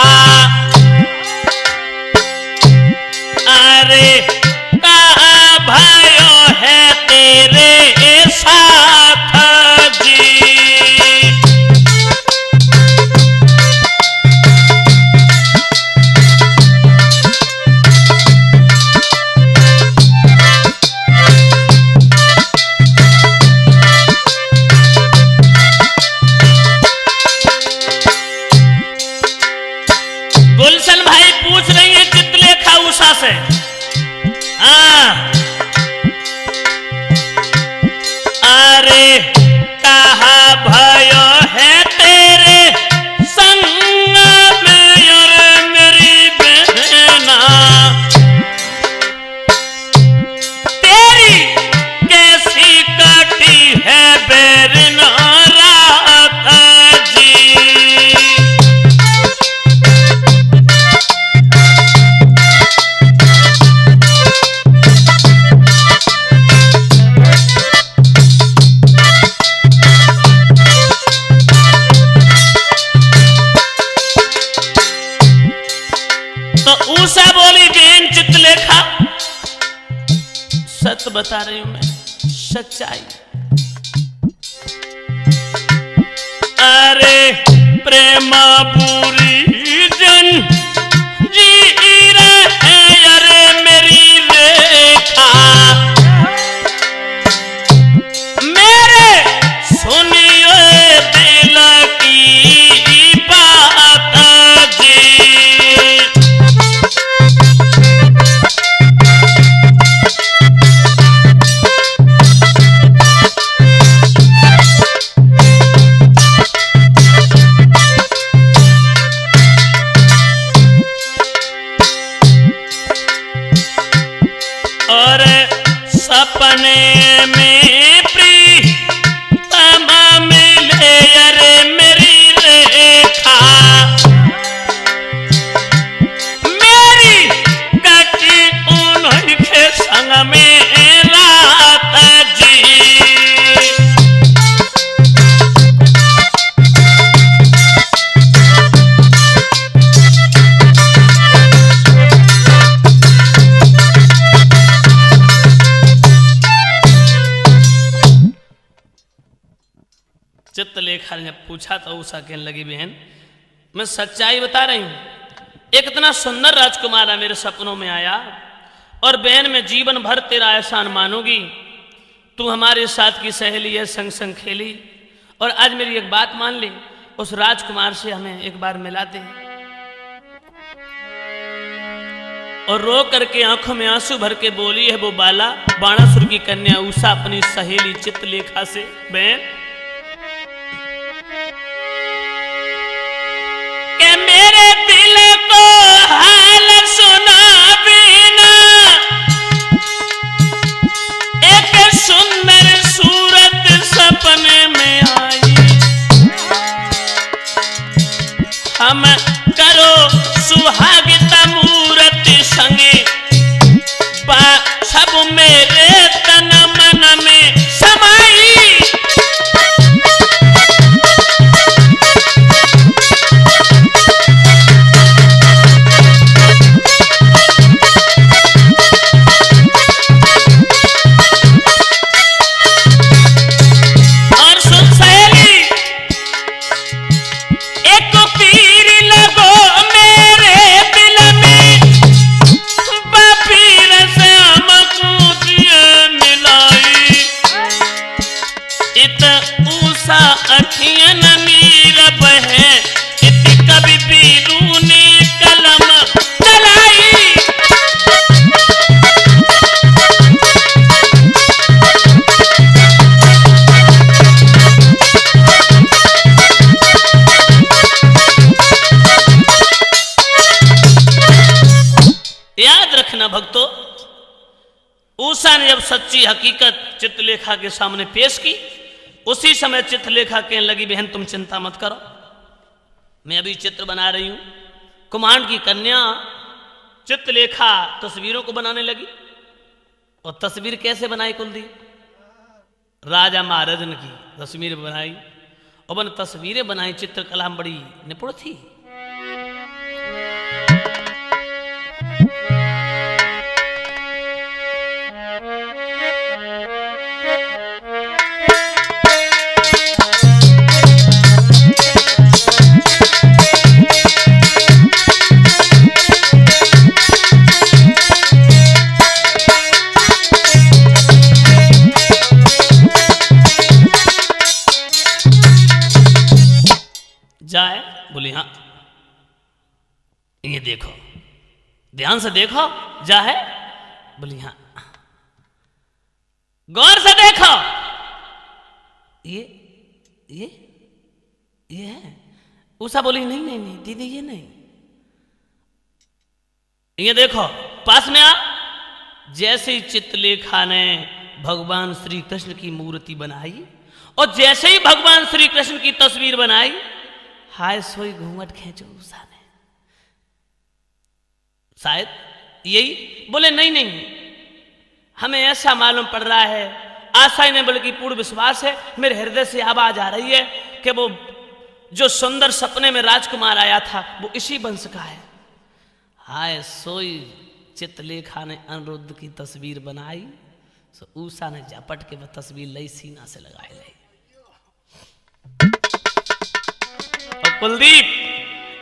अरे का भयो है तेरे साथ जी, गुलशन भाई पूछ रही है चित्रलेखा उषा से, हाँ अरे कहा भयो है तेरे संग में और मेरी बहना, तेरी कैसी कटी है बेरना रात जी, बता रही हूं मैं सच्चाई। अरे प्रेम पूरी जन जी रहे अरे मेरी रेखा मेरे सुनिए दिल की बात जी। और सपने में प्रीतमा मिले अरे मेरी रेखा मेरी कटी उनके संग में रात जी। चित्रलेखा ने पूछा तो उषा कहने लगी बहन मैं सच्चाई बता रही हूं। एक इतना सुंदर राजकुमार मेरे सपनों में आया और बहन मैं जीवन भर तेरा एहसान मानूंगी। तू हमारे साथ की सहेली है संग संग खेली और आज मेरी एक बात मान ले उस राजकुमार से हमें एक बार मिला दे। और रो करके आंखों में आंसू भर के बोली है वो बाला बाणासुर की कन्या उषा अपनी सहेली चित्रलेखा से बहन के मेरे दिल को हाल सुना बिना एक सुंदर सूरत सपने में आई हम करो सुहागिता मूरत संगे सब मेरे तन मन में समाई। अखियन नीरब है इति कभी बीरू ने कलम चलाई। याद रखना भक्तों उषा ने जब सच्ची हकीकत चित्रलेखा के सामने पेश की उसी समय चित्रलेखा कहने लगी बहन तुम चिंता मत करो मैं अभी चित्र बना रही हूं। कुमांड की कन्या चित्रलेखा तस्वीरों को बनाने लगी और तस्वीर कैसे बनाई कुलदीप राजा महाराजन की तस्वीर बनाई और बन तस्वीरें बनाई चित्रकला में बड़ी निपुण थी। जाए बोली हाँ ये देखो ध्यान से देखो जा है बोली हाँ गौर से देखो ये है। उषा बोली नहीं नहीं नहीं दीदी ये नहीं ये देखो पास में आ। जैसे ही चित्रलेखा ने भगवान श्री कृष्ण की मूर्ति बनाई और जैसे ही भगवान श्री कृष्ण की तस्वीर बनाई हाय सोई घूंघट खींचो उषा ने शायद यही बोले नहीं नहीं हमें ऐसा मालूम पड़ रहा है आशा ही नहीं बल्कि पूर्ण विश्वास है मेरे हृदय से आवाज आ रही है कि वो जो सुंदर सपने में राजकुमार आया था वो इसी वंश का है। हाय सोई चित्रलेखा ने अनिरुद्ध की तस्वीर बनाई सो उषा ने झपट के वह तस्वीर लई सीना से लगाए लई। और कुलदीप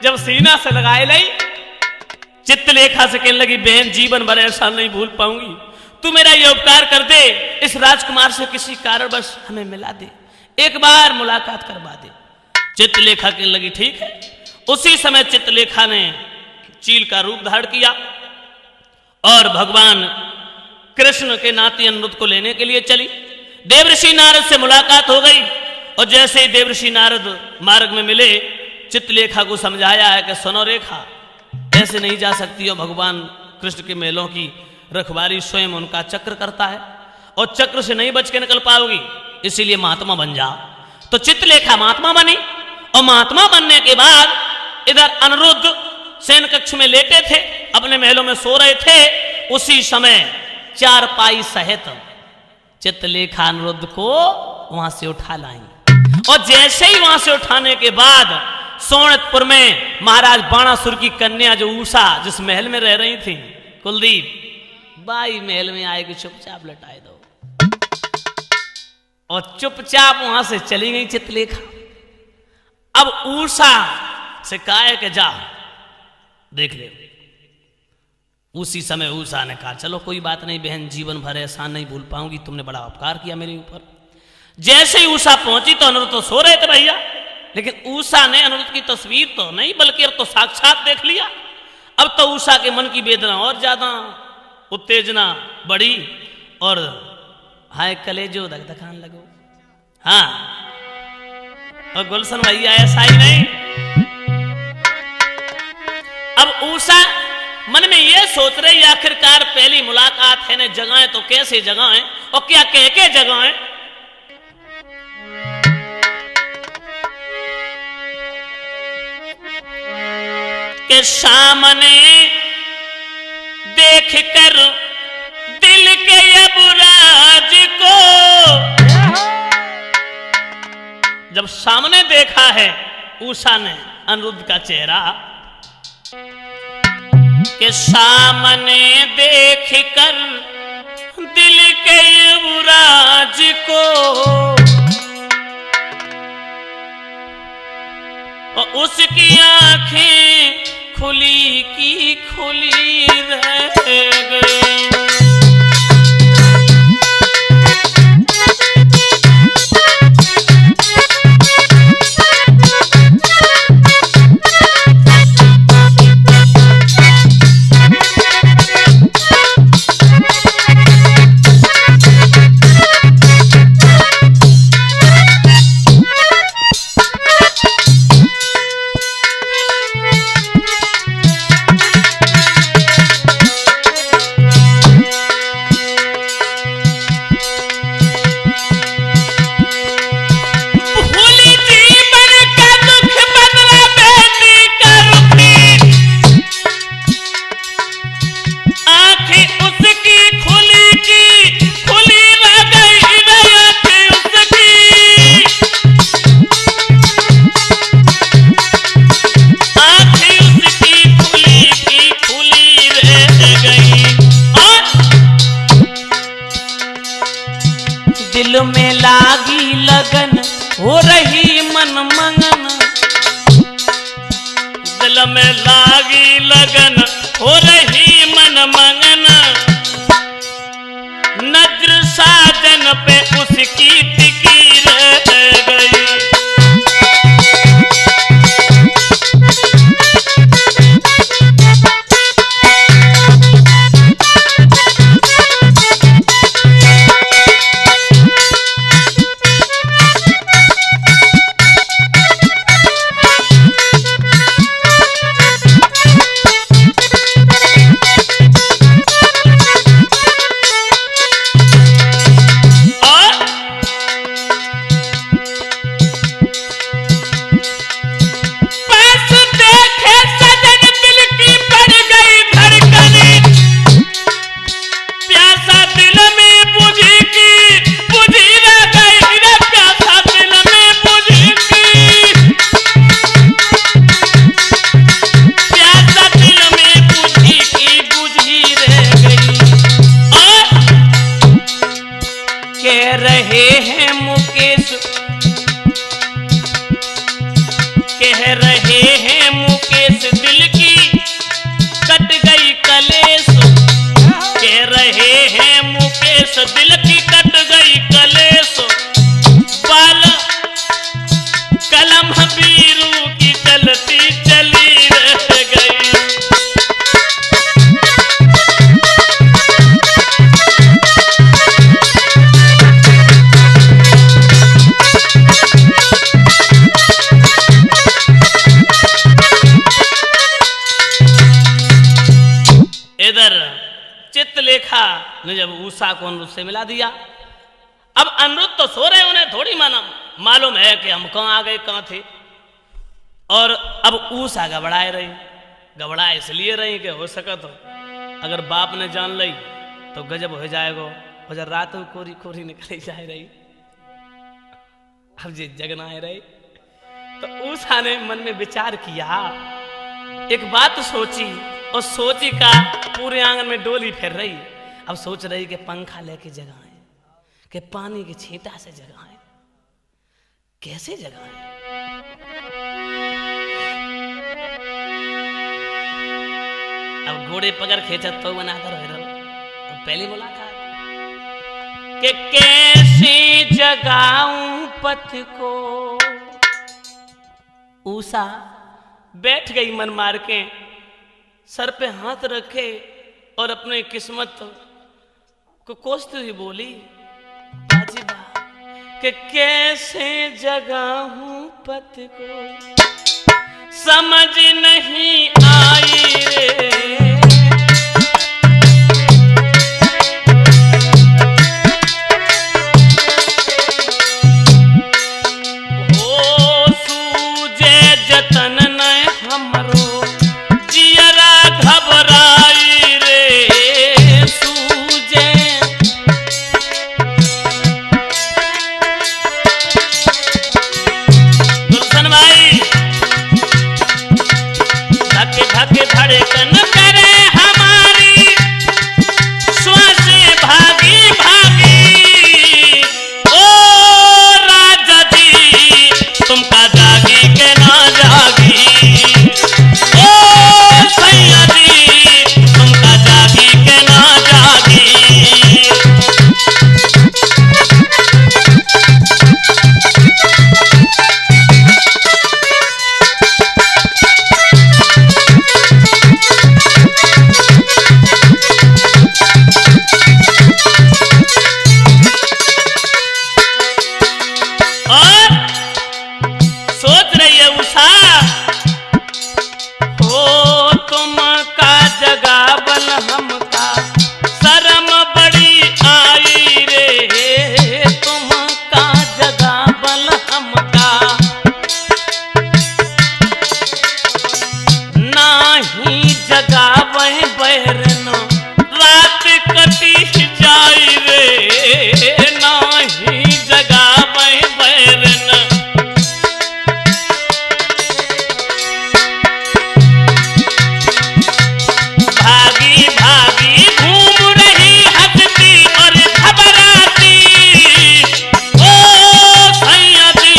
जब सीना से लगाए लई, चित्रलेखा से कहने लगी, बहन जीवन भर ऐसा नहीं भूल पाऊंगी, तू मेरा ये उपकार कर दे, इस राजकुमार से किसी कारणवश हमें मिला दे, एक बार मुलाकात करवा दे। चित्रलेखा कहने लगी ठीक है। उसी समय चित्रलेखा ने चील का रूप धारण किया और भगवान कृष्ण के नाती अनिरुद्ध को लेने के लिए चली। देवर्षि नारद से मुलाकात हो गई और जैसे ही देवर्षि नारद मार्ग में मिले, चित्रलेखा को समझाया है कि सुनो रेखा, ऐसे नहीं जा सकती हो, भगवान कृष्ण के महलों की रखवारी स्वयं उनका चक्र करता है और चक्र से नहीं बच के निकल पाओगी, इसीलिए महात्मा बन जाओ। तो चित्रलेखा महात्मा बनी और महात्मा बनने के बाद इधर अनिरुद्ध शयन कक्ष में लेटे थे, अपने महलों में सो रहे थे। उसी समय चारपाई सहित चित्रलेखा अनिरुद्ध को वहां से उठा लाई और जैसे ही वहां से उठाने के बाद सोनतपुर में महाराज बाणासुर की कन्या जो उषा जिस महल में रह रही थी, कुलदीप बाई महल में आएगी, चुपचाप लटाए दो, और चुपचाप वहां से चली गई चित्रलेखा। अब उषा से कहा है कि जा देख ले। उसी समय उषा ने कहा चलो कोई बात नहीं बहन, जीवन भर ऐसा नहीं भूल पाऊंगी, तुमने बड़ा उपकार किया मेरे ऊपर। जैसे ही उषा पहुंची तो अनिरुद्ध तो सो रहे थे भैया, लेकिन उषा ने अनिरुद्ध की तस्वीर तो नहीं बल्कि अब तो साक्षात देख लिया। अब तो उषा के मन की वेदना और ज्यादा उत्तेजना बढ़ी और हाय कलेजो धक-धकान लगो। हाँ, और गुलशन भैया ऐसा ही नहीं, अब उषा मन में ये सोच रही आखिरकार पहली मुलाकात है ने, जगह तो कैसे जगह है और क्या कह के जगह है। के सामने देख कर दिल के युवराज को, जब सामने देखा है उषा ने अनिरुद्ध का चेहरा, के सामने देख कर दिल के युवराज को, और उसकी आंखें खुली की खुली रह गई। दिल में लागी लगन हो रही मन मंगन, दिल में लागी लगन हो रही मन मंगन, नजर साजन पे उसकी टिकी रह गई। कह रहे हैं मुकेश दिल की कट गई कलेश, कह रहे हैं मुकेश दिल की कट गई कलेश, बाल कलम बीरू की चलती चली रह गई। इधर चित्रलेखा ने जब उषा को अनिरुद्ध से मिला दिया, अब अनिरुद्ध तो सो रहे, उन्हें थोड़ी मालूम है कि हम कहाँ आ गए, कहाँ थे। और अब उषा घबराए रही, घबरा इसलिए रही कि हो सका तो अगर बाप ने जान ली तो गजब हो जाएगा, और जब रात में कोरी कोरी निकली जाए रही, अब जी जगना है रही। तो उषा ने मन में विचार किया, एक बात सोची, और सोची का पूरे आंगन में डोली फिर रही। अब सोच रही कि पंखा लेके जगाएं, कि पानी के छींटा से जगाएं, कैसे जगाएं। अब घोड़े पकड़ खींचत तो बनाकर हो रहा। अब पहली मुलाकात कि कैसे जगाऊं पथ को, उषा बैठ गई मन मार के, सर पे हाथ रखे और अपने किस्मत को कोसते हुए बोली, बाजी बा कि कैसे जगाऊं पथ को समझ नहीं आई रे, ओ सूझे जतन न हमरो जियरा घबराई रे, सूझे गुलशन भाई धके धके धड़कन करे हमारी, श्वासें भागी भागी, ओ राजा जी तुमका जागी के ना जागी, ओ सैया जी तुमका जागी के ना जागी। और सोच रही है उषा, हो तुमका जगावल हमका शर्म बड़ी आई रे, तुमका जगावल हमका नाही जगावे बैरन रात कटी जाई रे, नाही जगावे बैरन भागी भागी घूम रही हंसती और घबराती, ओ सैया जी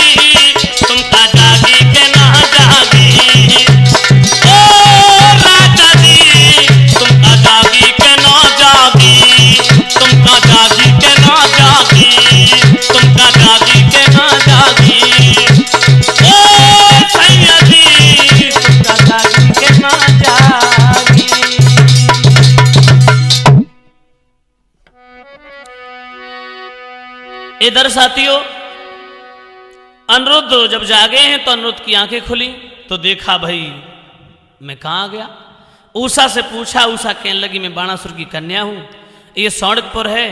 तुमका जागी के ना जागी, ओ राजा जी तुमका जागी के ना जागी, तुमका जागी के ना जागी, तुमका जागी के ना जागी, ओ सैया जी तुमका जागी के ना जागी। इधर साथियों अनिरुद्ध जब जागे हैं तो अनिरुद्ध की आंखें खुली तो देखा भाई मैं कहाँ आ गया। उषा से पूछा, उषा कहने लगी मैं बाणासुर की कन्या हूं, ये सौंडकपुर है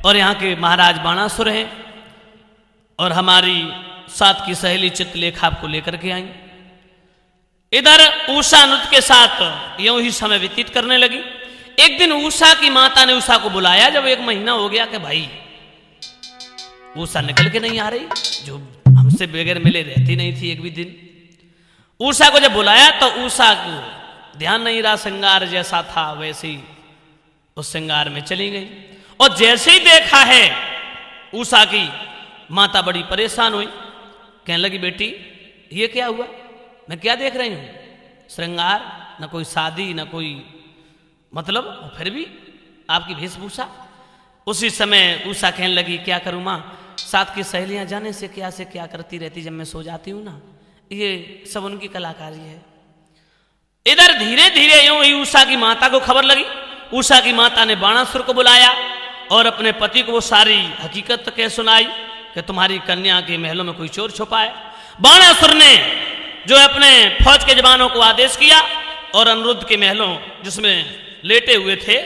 और यहाँ के महाराज बाणासुर हैं, और हमारी साथ की सहेली चित्रलेखा आपको लेकर के आई। इधर उषा अनिरुद्ध के साथ यूं ही समय व्यतीत करने लगी। एक दिन उषा की माता ने उषा को बुलाया, जब 1 महीना हो गया कि भाई उषा निकल के नहीं आ रही, जो हमसे बगैर मिले रहती नहीं थी एक भी दिन। उषा को जब बुलाया तो उषा को ध्यान नहीं रहा, श्रृंगार जैसा था वैसे ही उस श्रृंगार में चली गई। और जैसे ही देखा है उषा की माता बड़ी परेशान हुई, कहने लगी बेटी ये क्या हुआ, मैं क्या देख रही हूं? श्रृंगार, न कोई शादी, न कोई मतलब, फिर भी आपकी वेशभूषा। उसी समय उषा कहने लगी, क्या करूं माँ, साथ की सहेलियां जाने से क्या करती रहती जब मैं सो जाती हूं ना, ये सब उनकी कलाकारी है। इधर धीरे धीरे यूं ही उषा की माता को खबर लगी। उषा की माता ने बाणासुर को बुलाया और अपने पति को वो सारी हकीकत कह सुनाई कि तुम्हारी कन्या के महलों में कोई चोर छुपा है। बाणासुर ने जो अपने फौज के जवानों को आदेश किया और अनिरुद्ध के महलों जिसमें लेटे हुए थे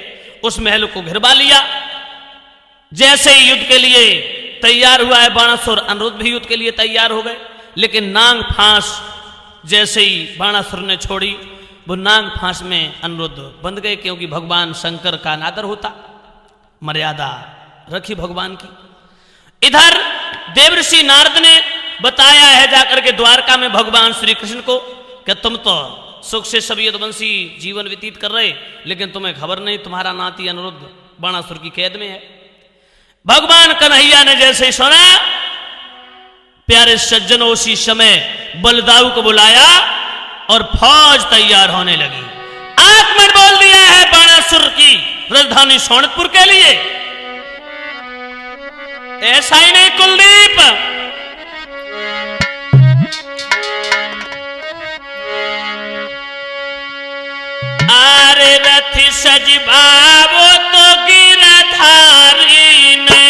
उस महल को घिरवा लिया। जैसे ही युद्ध के लिए तैयार हुआ है बाणासुर, अनिरुद्ध भी युद्ध के लिए तैयार हो गए। लेकिन नांग फांस जैसे ही बाणासुर ने छोड़ी, वो नांग फांस में अनिरुद्ध बंध गए, क्योंकि भगवान शंकर का अनादर होता, मर्यादा रखी भगवान की। इधर देवर्षि नारद ने बताया है जाकर के द्वारका में भगवान श्री कृष्ण को कि तुम तो सुख से सब यदुवंशी जीवन व्यतीत कर रहे, लेकिन तुम्हें खबर नहीं तुम्हारा नाती अनिरुद्ध बाणासुर की कैद में है। भगवान कन्हैया ने जैसे ही सुना, प्यारे सज्जनों, उसी समय बलदाऊ को बुलाया और फौज तैयार होने लगी। आगमन बोल दिया है बाणासुर की राजधानी सोनपुर के लिए। ऐसा ही नहीं कुलदीप, आरे रथी सज भावो तो गिरधारी ने,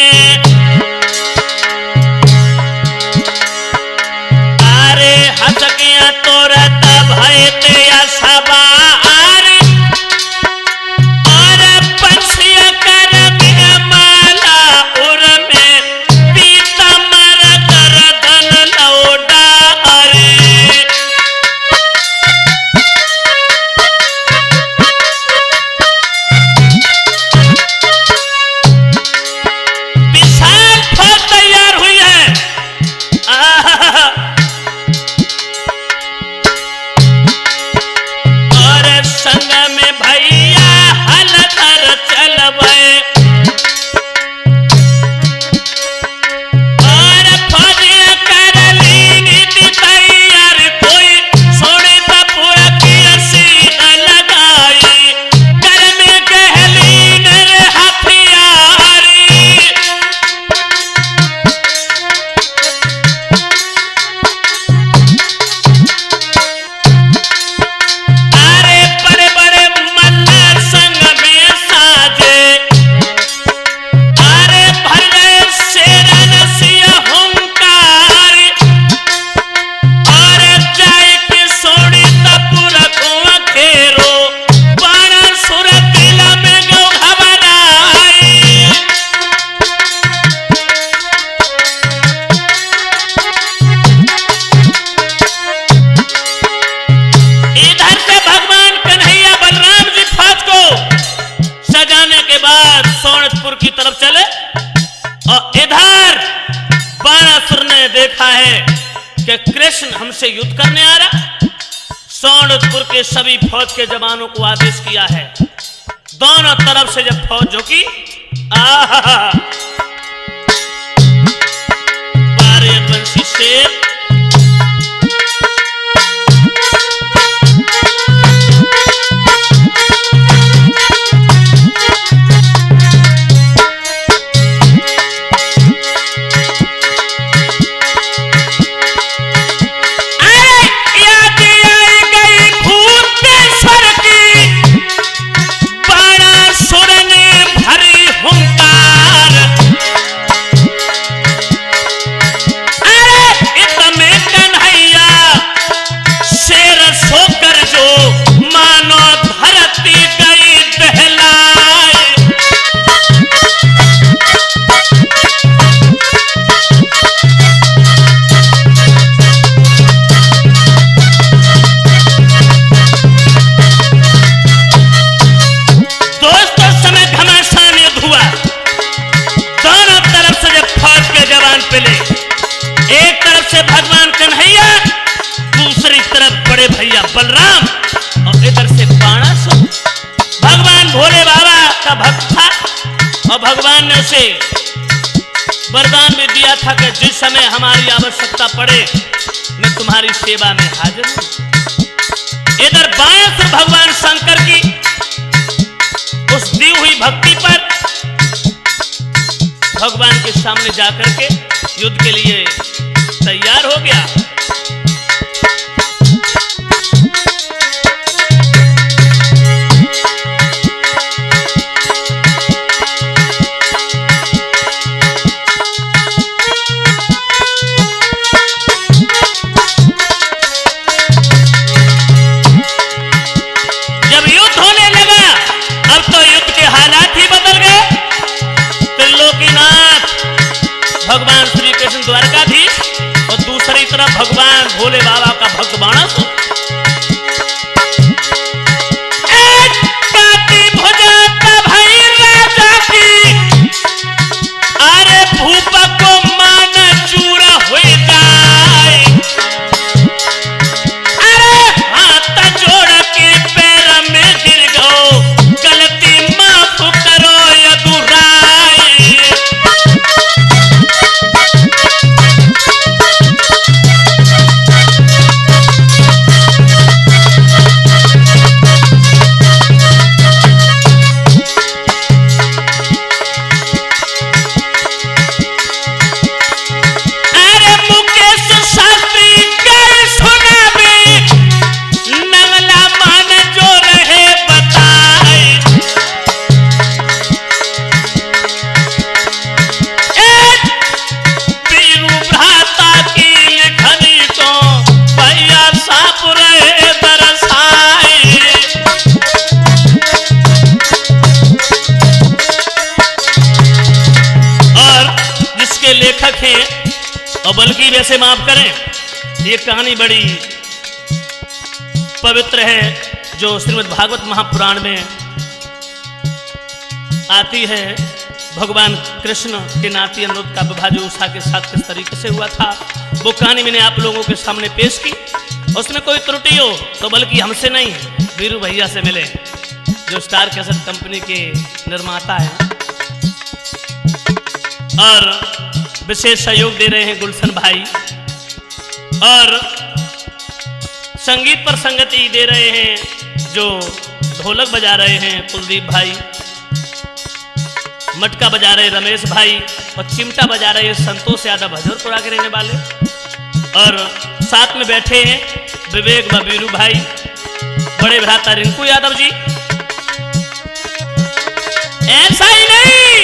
आरे हसकिया तोरत भय ते सवार, और पंछिया कर में माला उर में पीतमर गर्दन लौटा। कृष्ण हमसे युद्ध करने आ रहा। सोनपुर के सभी फौज के जवानों को आदेश किया है, दोनों तरफ से जब फौज झुकी, यदुवंशी शेर बलराम और इधर से बाणासुर। भगवान भोले बाबा का भक्त था और भगवान ने उसे वरदान भी दिया था कि जिस समय हमारी आवश्यकता पड़े मैं तुम्हारी सेवा में हाजिर हूं। इधर बाएं सुर भगवान शंकर की उस दी हुई भक्ति पर भगवान के सामने जाकर के युद्ध के लिए तैयार हो गया। भगवान श्री कृष्ण द्वारकाधीश और दूसरी तरफ भगवान भोले बाबा का भक्त बाणासुर। अरे भूप को मान चूर हो जाए, अरे हाथ जोड़ के पैर में गिर गो, गलती माफ करो यदुराय। लेखक हैं और बल्कि वैसे माफ करें, ये कहानी बड़ी पवित्र है जो श्रीमद् भागवत महापुराण में आती है। भगवान कृष्ण के नाती अनिरुद्ध का विवाह जो उषा के साथ किस तरीके से हुआ था, वो कहानी मैंने आप लोगों के सामने पेश की। उसमें कोई त्रुटि हो तो बल्कि हमसे नहीं, वीरू भैया से मिले जो स्टार कैसेट कंपनी के निर्माता हैं और विशेष सहयोग दे रहे हैं गुलशन भाई, और संगीत पर संगति दे रहे हैं जो ढोलक बजा रहे हैं कुलदीप भाई, मटका बजा रहे रमेश भाई और चिमटा बजा रहे संतोष यादव हजरपुरा के रहने वाले, और साथ में बैठे हैं विवेक व वीरू भाई, बड़े भ्राता रिंकू यादव जी। ऐसा ही नहीं,